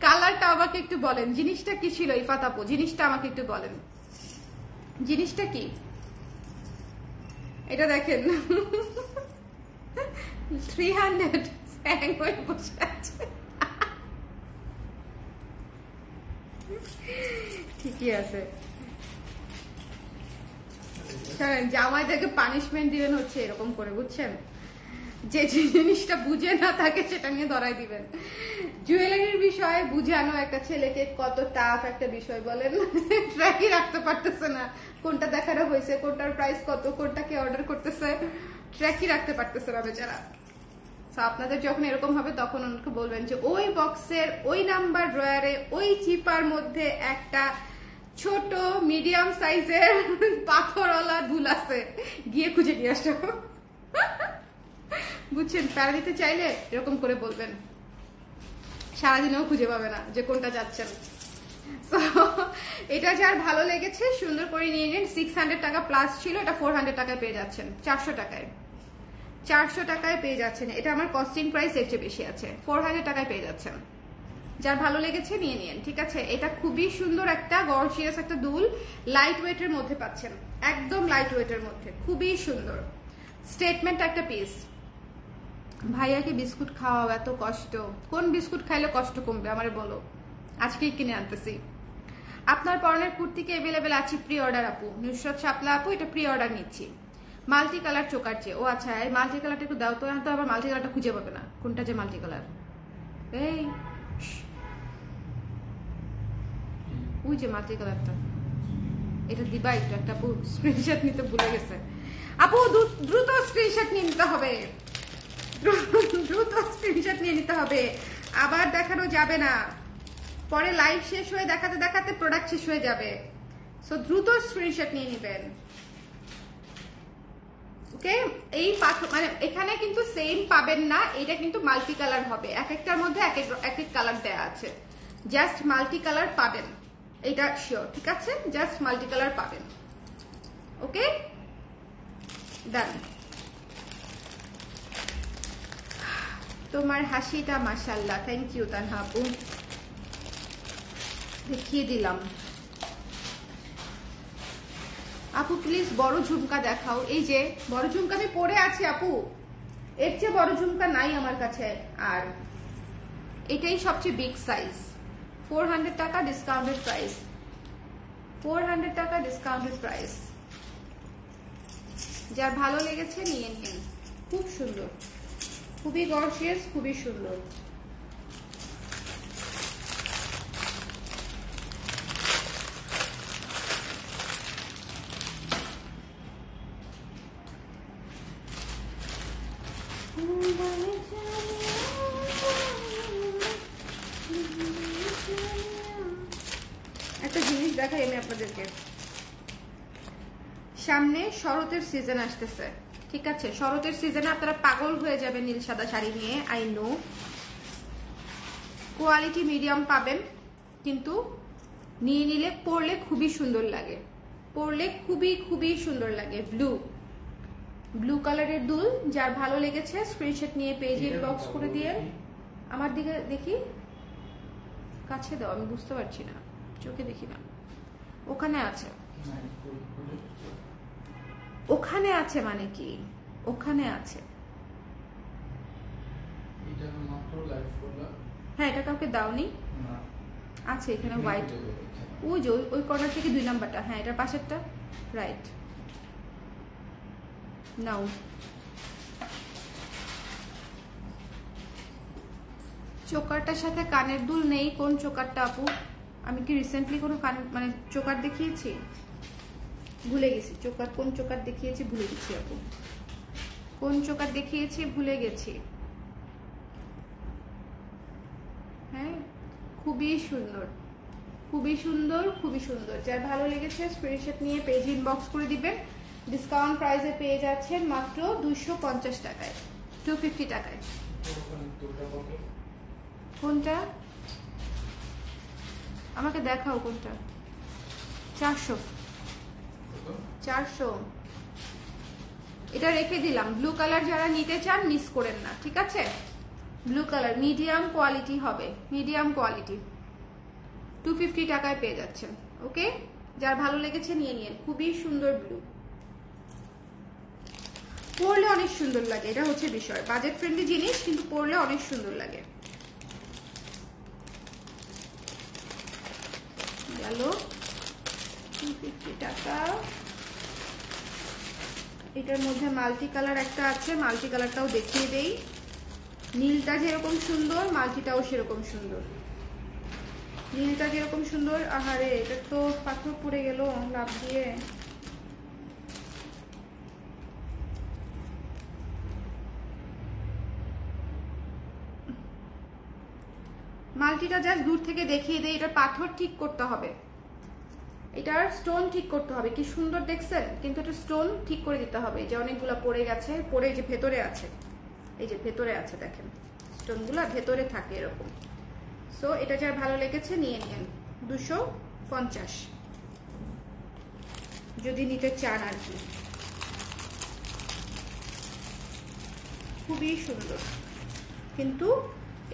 কালারটা আমাকে একটু বলেন, জিনিসটা কি ছিল ইফাত আপু? জিনিসটা আমাকে একটু বলেন, জিনিসটা কি? এটা দেখেন 300 হ্যাং হয়ে বসে আছে। ঠিকই আছে। জামাইটাকে পানিশমেন্ট দিবেন হচ্ছে এরকম করে, বুঝছেন? যে জিনিসটা বুঝে না থাকে সেটা নিয়ে ধরাই দিবেন। জুয়েলারির বিষয়ে বুঝানো একটা ছেলেকে কত টাফ একটা বিষয় বলেন। ট্র্যাকই রাখতে পারতেছে না, কোনটা দেখানো হয়েছে, কোনটার প্রাইস কত, কোনটা কে অর্ডার করতেছে, ট্র্যাকই রাখতে পারতেছে না বেচারা। আপনাদের যখন এরকম হবে তখন ওনাকে বলবেন যে ওই বক্সের ওই নাম্বার ড্রয়ারে ওই চিপার মধ্যে একটা ছোট মিডিয়াম সাইজের পাথরওয়ালা দুল আছে, গিয়ে খুঁজে নিয়ে আসো। বুঝছেন? প্যারা দিতে চাইলে এরকম করে বলবেন, সারাদিনেও খুঁজে পাবে না যে কোনটা যাচ্ছেন। এটা যার ভালো লেগেছে সুন্দর করে নিয়ে নিন। 600 টাকা প্লাস ছিল, এটা 400 টাকায় পেয়ে যাচ্ছেন, 400 টাকায়। 400 টাকায় পেয়ে যাচ্ছেন। এটা আমার কস্টিং প্রাইস এর চেয়ে বেশি আছে, 400 টাকায় পেয়ে যাচ্ছেন। যার ভালো লেগেছে নিয়ে নিন, ঠিক আছে? এটা খুবই সুন্দর একটা গর্জিয়াস একটা দুল, লাইট ওয়েটের মধ্যে পাচ্ছেন, একদম লাইট ওয়েটের মধ্যে, খুবই সুন্দর স্টেটমেন্ট একটা পিস। ভাইয়াকে বিস্কুট খাওয়াও, এত কষ্ট। কোন বিস্কুট খাইলে কষ্ট কমবে আমারে বলো, আজকেই কিনে আনতেছি। আপনার পরনের কুর্তিকে অ্যাভেলেবেল আছে প্রি অর্ডার আপু, নুসরাত শাপলা আপু, এটা প্রি অর্ডার নিচ্ছি। মাল্টি কালার চোকার চেয়ে, ও আচ্ছা এই মাল্টি কালারটা একটু দাও তো। তো আবার মাল্টি কালারটা খুঁজে পাবে না, কোনটা যে মাল্টি কালার। এই ওই যে মাল্টি কালারটা, এটা দিবা একটু, একটা আপু স্ক্রিনশট নিতে ভুলে গেছে। আপু দ্রুত স্ক্রিনশট নিয়ে নিতে হবে, দ্রুত স্ক্রিনশট নিয়ে নিতে হবে, আবার দেখানো যাবে না। পরে লাইভ শেষ হয়ে দেখাতে দেখাতে প্রোডাক্ট শেষ হয়ে যাবে। সো দ্রুত স্ক্রিনশট নিয়ে নেবেন, ওকে? এই মানে এখানে কিন্তু সেম পাবেন না, এটা কিন্তু মাল্টি কালার হবে, এক একটার মধ্যে এক এক কালার দেয়া আছে। জাস্ট মাল্টি কালার পাবেন, এটা শিওর, ঠিক আছে? জাস্ট মাল্টি কালার পাবেন, ওকে? ডান। তোমার হাসিটা মাশাআল্লাহ, থ্যাংক ইউ তানহা আপু, দেখিয়ে দিলাম। আপু প্লিজ বড় ঝুমকা দেখাও। এই যে বড় ঝুমকা আমি পরে আছি আপু, এর চেয়ে বড় ঝুমকা নাই আমার কাছে। আর এটাই সবচেয়ে বিগ সাইজ, 400 টাকা ডিসকাউন্টেড প্রাইস, 400 টাকা ডিসকাউন্টেড প্রাইস। যার ভালো লেগেছে নিয়ে নিন, খুব সুন্দর, খুবই গর্জিয়াস, খুবই সুন্দর। একটা জিনিস দেখাই আমি আপনাদেরকে, সামনে শরতের সিজন আসতেছে, ঠিক আছে? শরতের সিজনে আপনারা পাগল হয়ে যাবেন নীল সাদা শাড়ি নিয়ে, আই নো। কোয়ালিটি মিডিয়াম পাবেন, কিন্তু নিয়ে নিলে পরলে খুবই সুন্দর লাগে, পরলে খুবই খুবই সুন্দর লাগে। ব্লু কালারের দুল, যার ভালো লেগেছে স্ক্রিনশট নিয়ে পেজ ইনবক্স করে দিয়ে। আমার দিকে দেখি, কাছে দাও, আমি বুঝতে পারছি না, চোখে দেখি না। ওখানে আছে, ওখানে আছে মানে কি? ওখানে আছে, হ্যাঁ এটা কাউকে দাওনি, আছে এখানে হোয়াইট, ওই যে ওই কর্নার থেকে 2 নাম্বারটা, হ্যাঁ এটার পাশেরটা, রাইট নাও। চোকারটার সাথে কানের দুল নেই, কোন চোকারটা আপু? আমি কি রিসেন্টলি কোনো কান মানে চোকার দেখিয়েছি? ভুলে গেছি, চোকার কোন চোকার দেখিয়েছি ভুলে গেছি আপু, কোন চোকার দেখিয়েছি ভুলে গেছি। হ্যাঁ খুবই সুন্দর, খুবই সুন্দর, খুবই সুন্দর। যার ভালো লেগেছে স্ক্রিনশট নিয়ে পেজ ইনবক্স করে দিবেন। ডিসকাউন্ট প্রাইসে পেয়ে যাচ্ছেন মাত্র 250 টাকায়, 250 টাকায়। কোনটা আমাকে দেখাও, কোনটা? 400 400। এটা রেখে দিলাম। ব্লু কালার যারা নিতে চান মিস করেন না, ঠিক আছে? ব্লু কালার মিডিয়াম কোয়ালিটি হবে, মিডিয়াম কোয়ালিটি 250 টাকায় পেয়ে যাচ্ছেন। ওকে, যার ভালো লেগেছে নিয়ে নিন। খুবই সুন্দর ব্লু, পরলে অনেক সুন্দর লাগে, এটা হচ্ছে বিষয়। বাজেট ফ্রেন্ডলি জিনিস কিন্তু পরলে অনেক সুন্দর লাগে। গেল 250 টাকা। এটার মধ্যে মাল্টি কালার একটা আছে, মাল্টি কালারটাও দেখিয়ে দেই। নীলটা যেরকম সুন্দর মাল্টিটাও সেরকম সুন্দর। নীলটা যেরকম সুন্দর, আহারে এটা তো পাথর পড়ে গেল লাভ দিয়ে। মাল্টিটা জাস্ট দূর থেকে দেখিয়ে দেই। এটা পাথর ঠিক করতে হবে, এটার স্টোন ঠিক করতে হবে। কি সুন্দর দেখছেন, কিন্তু এটা স্টোন ঠিক করে দিতে হবে। যে অনেকগুলা পড়ে গেছে, পড়ে যে ভেতরে আছে, এই যে ভেতরে আছে দেখেন, স্টোনগুলা ভেতরে থাকে এরকম। সো এটা যার ভালো লেগেছে নিয়ে নিন। 250 যদি নিতে চান আর কি। খুবই সুন্দর, কিন্তু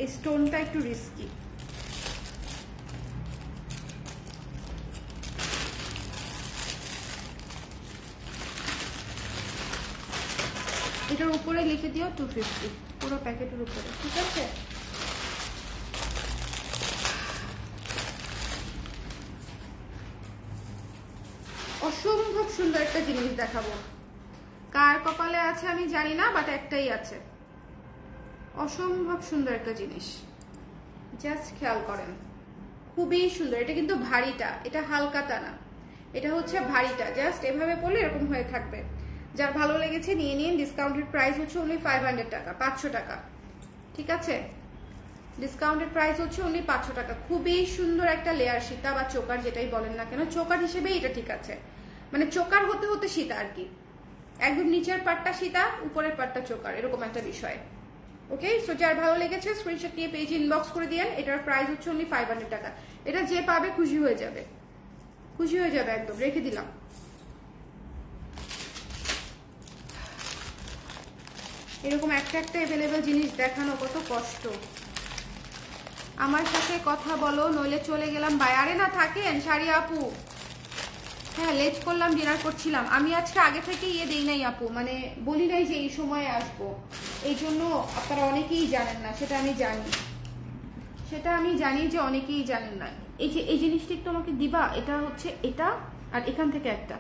এই স্টোনটা একটু রিস্কি। এটার উপরে লিখে দিও 250, পুরো প্যাকেটের উপরে, ঠিক আছে? অসম্ভব সুন্দর একটা জিনিস দেখাবো। কার কপালে আছে আমি জানি না, বাট একটাই আছে। অসম্ভব সুন্দর একটা জিনিস, জাস্ট খেয়াল করেন। খুবই সুন্দর। এটা কিন্তু ভারীটা, এটা হালকাটা না, এটা হচ্ছে ভারীটা। জাস্ট এভাবে পরলে এরকম হয়ে থাকবে। যার ভালো লেগেছে নিয়ে নিন। ডিসকাউন্টেড প্রাইস হচ্ছে অনলি 500 টাকা, 500 টাকা, ঠিক আছে? ডিসকাউন্টেড প্রাইস হচ্ছে অনলি 500 টাকা। খুবই সুন্দর একটা লেয়ার সীতা বা চোকার, যেটাই বলেন না কেন, চোকার হিসেবে এটা ঠিক আছে। মানে চোকার হতে হতে সীতা আর কি, একদম নিচের পাটটা সীতা, উপরের পাটটা চোকার, এরকম একটা বিষয়। ওকে, সো যার ভালো লেগেছে স্ক্রিনশট নিয়ে পেজে ইনবক্স করে দিয়েন। এটার প্রাইস হচ্ছে অনলি 500 টাকা। এটা যে পাবে খুশি হয়ে যাবে, খুশি হয়ে যাবে একদম। রেখে দিলাম। এরকম একটা একটা অ্যাভেলেবেল জিনিস দেখানো কত কষ্ট। আমার সাথে কথা বলো নইলে চলে গেলাম বাই। আরে না থাকেন শাড়ি আপু। হ্যাঁ, লেট করলাম, ডিনার করছিলাম। আমি আজকে আগে থেকে দেই নাই আপু, মানে বলি নাই যে এই সময়ে আসবো। এই জন্য আপনারা অনেকেই জানেন না, সেটা আমি জানি, সেটা আমি জানি যে অনেকেই জানেন না। এই যে এই জিনিসটি একটু আমাকে দিবা। এটা হচ্ছে এটা, আর এখান থেকে একটা,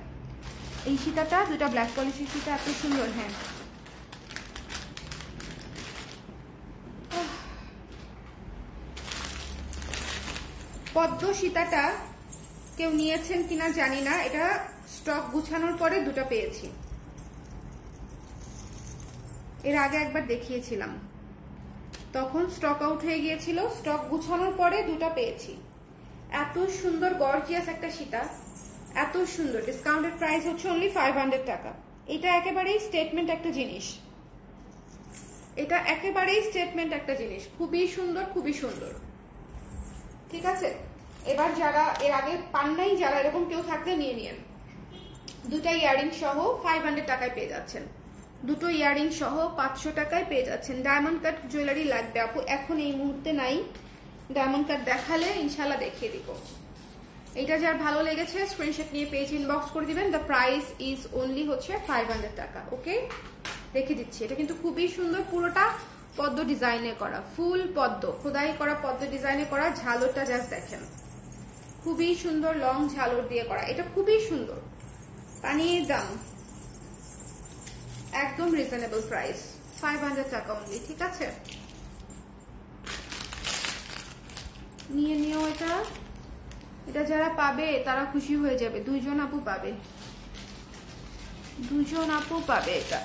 এই সীতাটা, দুটা ব্ল্যাক পলিশের সীতা, এত সুন্দর। হ্যাঁ, পদ্ম সীতাটা কেউ নিয়েছেন কিনা জানি না। এটা স্টক গুছানোর পরে দুটো পেয়েছি, এর আগে একবার দেখিয়েছিলাম, তখন স্টক আউট হয়ে গিয়েছিল। স্টক গুছানোর পরে দুটো পেয়েছি। এত সুন্দর গর্জিয়াস একটা সীতা, এত সুন্দর। ডিসকাউন্টেড প্রাইস হচ্ছে অনলি 500 টাকা। এটা একেবারেই স্টেটমেন্ট একটা জিনিস, এটা একেবারেই স্টেটমেন্ট একটা জিনিস। খুবই সুন্দর, খুবই সুন্দর, ঠিক আছে? এবার যারা এর আগে পান নাই, যারা এরকম কেউ থাকলে নিয়ে নিন। দুটা ইয়ারিং সহ 500 টাকায় পেয়ে যাচ্ছেন। দুটো ইয়ারিং সহ 500 টাকায় পেয়ে যাচ্ছেন। ডায়মন্ড কাট জুয়েলারি লাগবে আপু? এখন এই মুহূর্তে নাই, ডায়মন্ড কাট দেখালে ইনশাল্লাহ দেখিয়ে দিব। এটা যার ভালো লেগেছে স্ক্রিনশট নিয়ে পেজ ইনবক্স করে দিবেন। দ্য প্রাইস ইজ অনলি হচ্ছে 500 টাকা। ওকে, রেখে দিচ্ছি। এটা কিন্তু খুবই সুন্দর, পুরোটা পদ্ম ডিজাইনে করা, ফুল পদ্ম খোদাই করা, পদ্ম ডিজাইনে করা। ঝালরটা জাস্ট দেখেন, খুবই সুন্দর, লং ঝালর দিয়ে করা। এটা খুবই সুন্দর। পানির দাম একদম রিজনেবল প্রাইস, 500 টাকা অনলি, ঠিক আছে? নিয়ে নিও এটা। এটা যারা পাবে তারা খুশি হয়ে যাবে। দুইজন আপু পাবে, দুজন আপু পাবে এটা।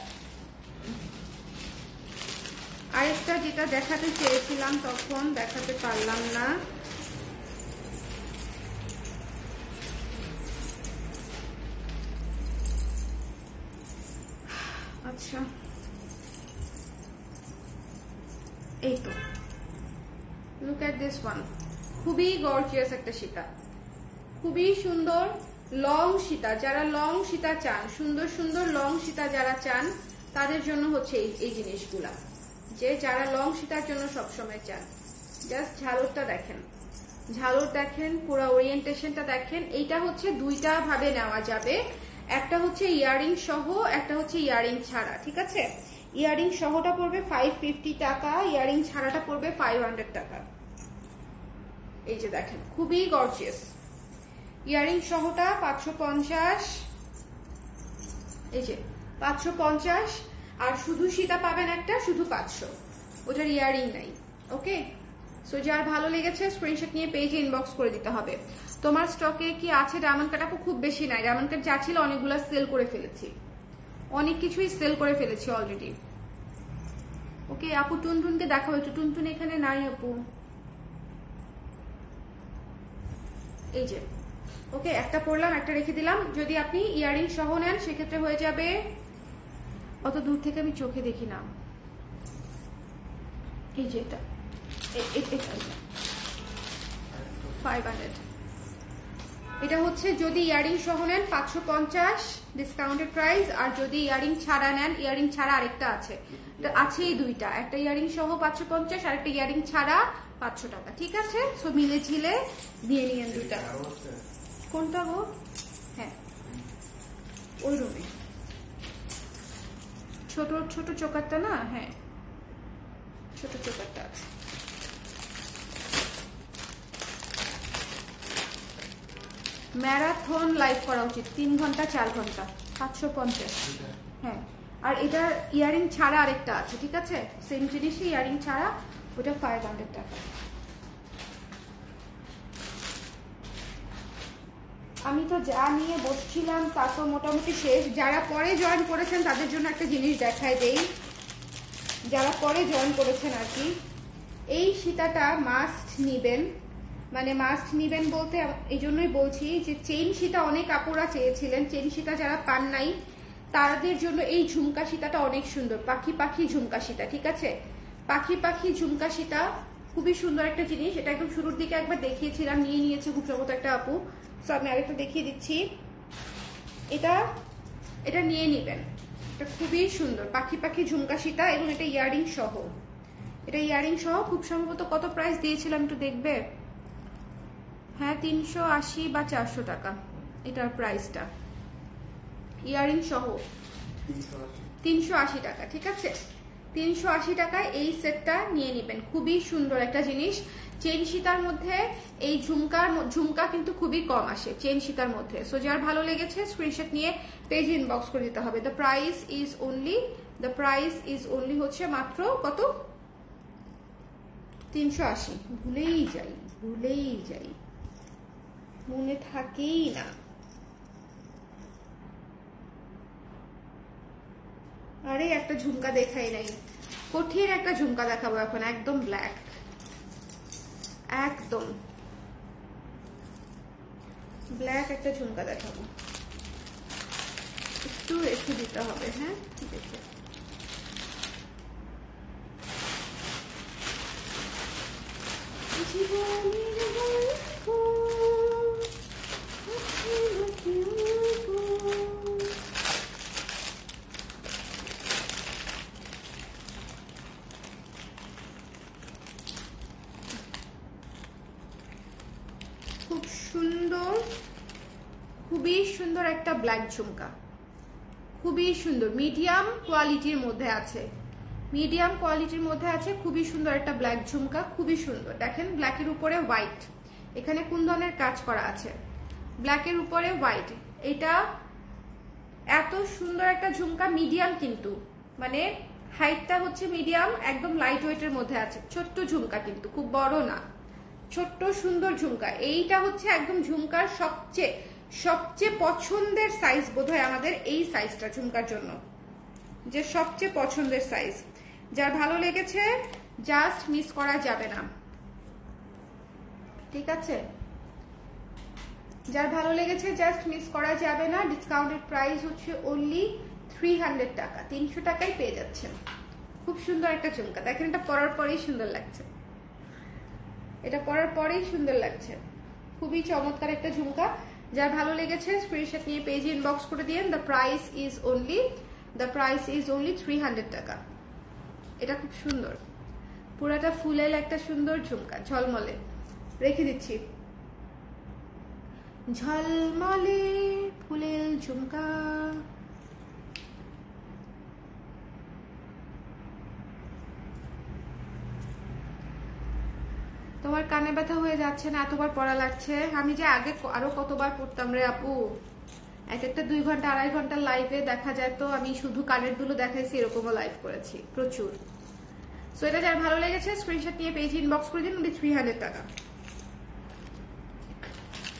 আরেকটা যেটা দেখাতে চেয়েছিলাম তখন দেখাতে পারলাম না, আচ্ছা এই তো, লুক এট দিস ওয়ান। খুবই গর্জিয়াস একটা সীতা, খুবই সুন্দর, লং সীতা, যারা লং সীতা চান, সুন্দর সুন্দর লং সীতা যারা চান তাদের জন্য হচ্ছে এই জিনিসগুলা, যে যারা লং সীতার জন্য সবসময় চান। জাস্ট ঝালরটা দেখেন, ঝালর দেখেন, পুরো ওরিয়েন্টেশনটা দেখেন। এইটা হচ্ছে দুইটা ভাবে নেওয়া যাবে, একটা হচ্ছে ইয়ারিং সহ, একটা হচ্ছে ইয়ারিং ছাড়া, ঠিক আছে? ইয়ারিং সহটা পড়বে 550 টাকা, ইয়ারিং ছাড়াটা পড়বে 500 টাকা। এই যে দেখেন খুবই গর্জিয়াস। ইয়ারিং সহটা 550, এই যে 550, আর শুধু সীতা পাবেন একটা, শুধু 500, ওটার ইয়ারিং নাই। ওকে, সো যার ভালো লেগেছে স্ক্রিনশট নিয়ে পেজে ইনবক্স করে দিতে হবে। তোমার স্টকে কি আছে ডায়মন্ড কাট? আপু খুব বেশি নাই, ডায়মন্ড কাট যা ছিল অনেকগুলো সেল করে ফেলেছি, অনেক কিছুই সেল করে ফেলেছি অলরেডি। ওকে আপু, টুনটুনকে দেখাও একটু, টুনটুন এখানে নাই আপু। এই যে ওকে, একটা পরলাম, একটা রেখে দিলাম। যদি আপনি ইয়ারিং সহ নেন সেক্ষেত্রে হয়ে যাবে, অত দূর থেকে আমি চোখে দেখি না, এই যে এটা 500, এটা হচ্ছে যদি ইয়ারিং সহ নেন 550 ডিসকাউন্টেড প্রাইস, আর যদি ইয়ারিং ছাড়া নেন, ইয়ারিং ছাড়া আরেকটা আছে, আছেই দুইটা, একটা ইয়ারিং সহ 550 আর একটা ইয়ারিং ছাড়া 500 টাকা, ঠিক আছে? সো মিলে ঝিলে দিয়ে নিয়েন দুইটা। কোনটা গো? হ্যাঁ ওই রুমে ছোট ছোট চোকারটা না, হ্যাঁ ছোট চোকারটা আছে। ম্যারাথন লাইভ করা উচিত, 3 ঘন্টা 4 ঘন্টা, 750। হ্যাঁ, আর এটা ইয়ারিং ছাড়া আরেকটা আছে, ঠিক আছে? সেম জিনিসই ইয়ারিং ছাড়া, ওটা 500 টাকা। আমি তো যা নিয়ে বসছিলাম তা তো মোটামুটি শেষ। যারা পরে জয়েন করেছেন তাদের জন্য একটা জিনিস দেখায় দেই, যারা পরে জয়েন করেছেন আর কি, এই সীতাটা মাস্ট নিবেন। মানে মাস্ট নিবেন বলতে এই জন্যই বলছি যে চেইন সীতা অনেক আপুরা চেয়েছিলেন, চেইন সীতা যারা পান নাই তাদের জন্য এই ঝুমকা সীতাটা অনেক সুন্দর, পাখি পাখি ঝুমকা সীতা, ঠিক আছে? পাখি পাখি ঝুমকা সীতা খুবই সুন্দর একটা জিনিস। এটা একদম শুরুর দিকে একবার দেখিয়েছিলাম, নিয়ে নিয়েছে খুব সম্ভবত একটা আপু, সো আমি আরেকটা দেখিয়ে দিচ্ছি। এটা এটা নিয়ে নিবেন, এটা খুবই সুন্দর পাখি পাখি ঝুমকা সীতা, এবং এটা ইয়ারিং সহ, এটা ইয়ারিং সহ খুব সম্ভবত কত প্রাইস দিয়েছিলাম একটু দেখবে? হ্যাঁ 380 বা 400 টাকা এটার প্রাইসটা, ইয়ারিং সহ 380 টাকা, ঠিক আছে? 380 টাকায় এই সেটটা নিয়ে নেবেন, খুবই সুন্দর একটা জিনিস। চেন সীতার মধ্যে এই ঝুমকা কিন্তু খুবই কম আসে চেন সীতার মধ্যে। সো যার ভালো লেগেছে স্ক্রিনশট নিয়ে পেজে ইনবক্স করে দিতে হবে। দ্য প্রাইস ইজ অনলি হচ্ছে মাত্র কত? 380। ভুলেই যাই, মনে থাকেই না। আরে একটা ঝুমকা দেখাই নাই, কঠিন একটা ঝুমকা দেখাবো এখন, একদম ব্ল্যাক, একদম ব্ল্যাক একটা ঝুমকা দেখাবো। একটু রেখে দিতে হবে, হ্যাঁ দেখে। খুব সুন্দর, খুবই সুন্দর একটা ব্ল্যাক ঝুমকা, খুবই সুন্দর, মিডিয়াম কোয়ালিটির মধ্যে আছে, মিডিয়াম কোয়ালিটির মধ্যে আছে, খুবই সুন্দর একটা ব্ল্যাক ঝুমকা, খুবই সুন্দর। দেখেন ব্ল্যাকের উপরে হোয়াইট, এখানে কুন্দনের কাজ করা আছে, ব্ল্যাকের উপরে হোয়াইট। এটা এত সুন্দর একটা ঝুমকা, মিডিয়াম কিন্তু, মানে হাইটটা হচ্ছে মিডিয়াম, একদম লাইট ওয়েটের মধ্যে আছে, ছোট্ট ঝুমকা কিন্তু খুব বড় না, ছোট্ট সুন্দর ঝুমকা। এইটা হচ্ছে একদম ঝুমকার সবচেয়ে পছন্দের সাইজ বোধহয় আমাদের, এই সাইজটা ঝুমকার জন্য যে সবচেয়ে পছন্দের সাইজ। যার ভালো লেগেছে জাস্ট মিস করা যাবে না, ঠিক আছে? যার ভালো লেগেছে জাস্ট মিস করা যাবে না। ডিসকাউন্টেড প্রাইস হচ্ছে অনলি 300 টাকা, 300 টাকায় পেয়ে যাচ্ছেন। খুব সুন্দর একটা ঝুমকা, দেখেন এটা পরার পরেই সুন্দর লাগছে, এটা পরার পরেই সুন্দর লাগছে, খুবই চমৎকার একটা ঝুমকা। যার ভালো লেগেছে স্ক্রিনশট নিয়ে পেজে ইনবক্স করে দিন। দ্য প্রাইস ইজ অনলি 300 টাকা। এটা খুব সুন্দর, পুরাটা ফুলের একটা সুন্দর ঝুমকা, ঝলমলে। রেখে দিচ্ছি, ঝলমলে ফুলের ঝুমকা। তোমার কানে ব্যথা হয়ে যাচ্ছে না? এতবার পড়া লাগছে? আমি যে আগে আরো কতবার পড়তাম রে আপু, এক একটা 2 ঘন্টা 2.5 ঘন্টার লাইভে দেখা যায় তো আমি শুধু কানের দুলো দেখাইছি, এরকমও লাইভ করেছি প্রচুর। সো এটা যার ভালো লেগেছে স্ক্রিনশট নিয়ে পেজ ইনবক্স করে দিন, অনলি 300 টাকা।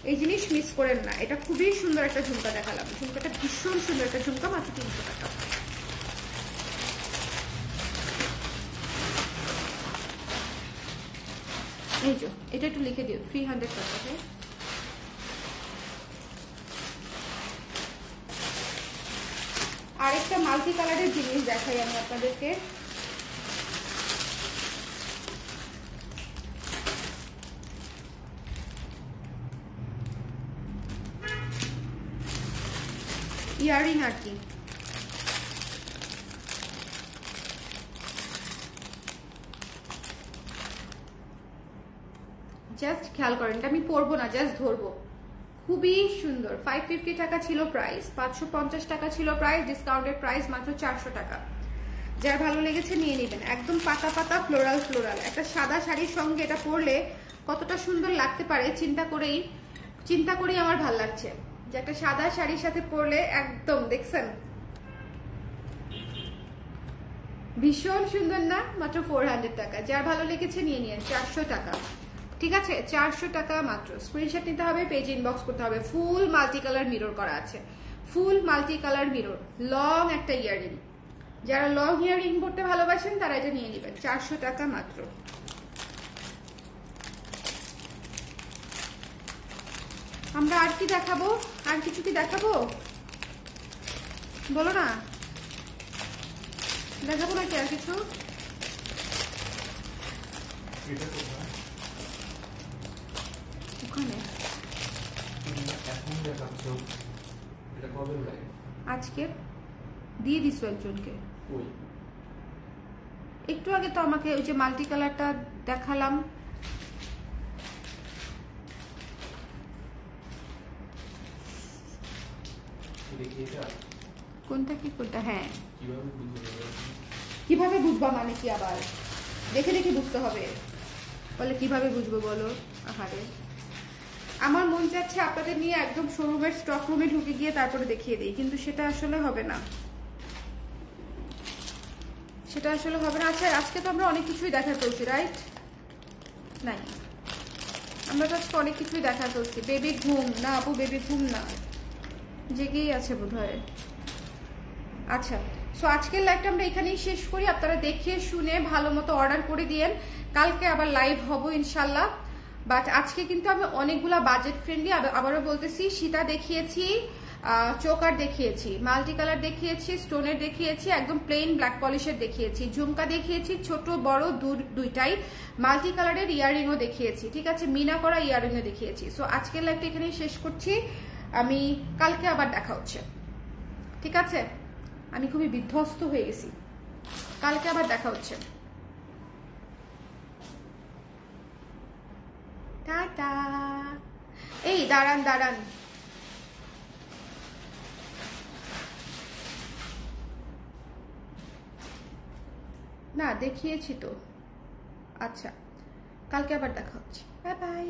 এই জিনিস মিস করেন না, এটা খুবই সুন্দর একটা ঝুমকা দেখালাম। ঝুমকাটা ভীষণ সুন্দর একটা ঝুমকা, মাত্র 300 টাকা। এই যে এটা একটু লিখে দিও, 300 টাকা। আরেকটা মাল্টি কালারের জিনিস দেখাই আমি আপনাদেরকে। ইয়ারিং আর কি, জাস্ট খেয়াল করেন, এটা আমি পরবো না, জাস্ট ধরবো। খুবই সুন্দর। 550 টাকা ছিল প্রাইস, 550 টাকা ছিল প্রাইস, ডিসকাউন্টেড প্রাইস মাত্র 400 টাকা। যার ভালো লেগেছে নিয়ে নেবেন। একদম পাতা পাতা ফ্লোরাল ফ্লোরাল, একটা সাদা শাড়ির সঙ্গে এটা পরলে কতটা সুন্দর লাগতে পারে চিন্তা করেই আমার ভাল লাগছে যে একটা সাদা শাড়ির সাথে পরলে একদম, দেখছেন ভীষণ সুন্দর না? মাত্র 400 টাকা। যার ভালো লেগেছে নিয়ে নিন, 400 টাকা। ঠিক আছে, 400 টাকা মাত্র। স্ক্রিনশট নিতে হবে, পেজ ইনবক্স করতে হবে। ফুল মাল্টি কালার মিরর করা আছে, ফুল মাল্টি কালার মিরর, লং একটা ইয়াররিং। যারা লং ইয়াররিং পড়তে ভালোবাসেন তারা এটা নিয়ে নেবেন, 400 টাকা মাত্র। আমরা আর কি দেখাবো? আর কিছু কি দেখাবো বলো না? দেখাবো নাকি আর কিছু? ওখানে আজকে দিয়ে দিস একজনকে। একটু আগে তো আমাকে ওই যে মাল্টি কালারটা দেখালাম। কোনটা কি কোনটা? হ্যাঁ, কিভাবে বুঝবা মানে কি? আবার দেখে দেখে বুঝতে হবে বলে, কিভাবে বুঝবো বলো? আহারে, আমার মন চাচ্ছে আপনাদের নিয়ে একদম শোরুমের স্টক রুমে ঢুকে গিয়ে তারপরে দেখিয়ে দিই, কিন্তু সেটা আসলে হবে না, সেটা আসলে হবে না। আচ্ছা, আজকে তো আমরা অনেক কিছুই দেখা চলছি, রাইট? নাই, আমরা তো আজকে অনেক কিছুই দেখা চলছি। বেবি ঘুম না আপু, বেবি ঘুম না, জেগেই আছে বোধহয়। আচ্ছা, সো আজকের লাইভটা আমরা এখানেই শেষ করি। আপনারা দেখে শুনে ভালো মতো অর্ডার করে দিয়েন, কালকে আবার লাইভ হব ইনশাল্লাহ। বাট আজকে কিন্তু আমি অনেকগুলা বাজেট ফ্রেন্ডলি, আবারও বলতেছি, সীতা দেখিয়েছি, চোকার দেখিয়েছি, মাল্টি কালার দেখিয়েছি, স্টোনের দেখিয়েছি, একদম প্লেন ব্ল্যাক পলিশের দেখিয়েছি, ঝুমকা দেখিয়েছি, ছোট বড় দুইটাই, মাল্টি কালারের ইয়াররিংও দেখিয়েছি, ঠিক আছে, মিনা করা ইয়াররিংও দেখিয়েছি। সো আজকের লাইভটা এখানেই শেষ করছি, আমি কালকে আবার দেখা হচ্ছে, ঠিক আছে? আমি খুবই বিধ্বস্ত হয়ে গেছি, কালকে আবার দেখা হচ্ছে, টাটা। এই দাঁড়ান দাঁড়ান, না দেখিয়েছি তো। আচ্ছা, কালকে আবার দেখা হচ্ছে, বাই বাই।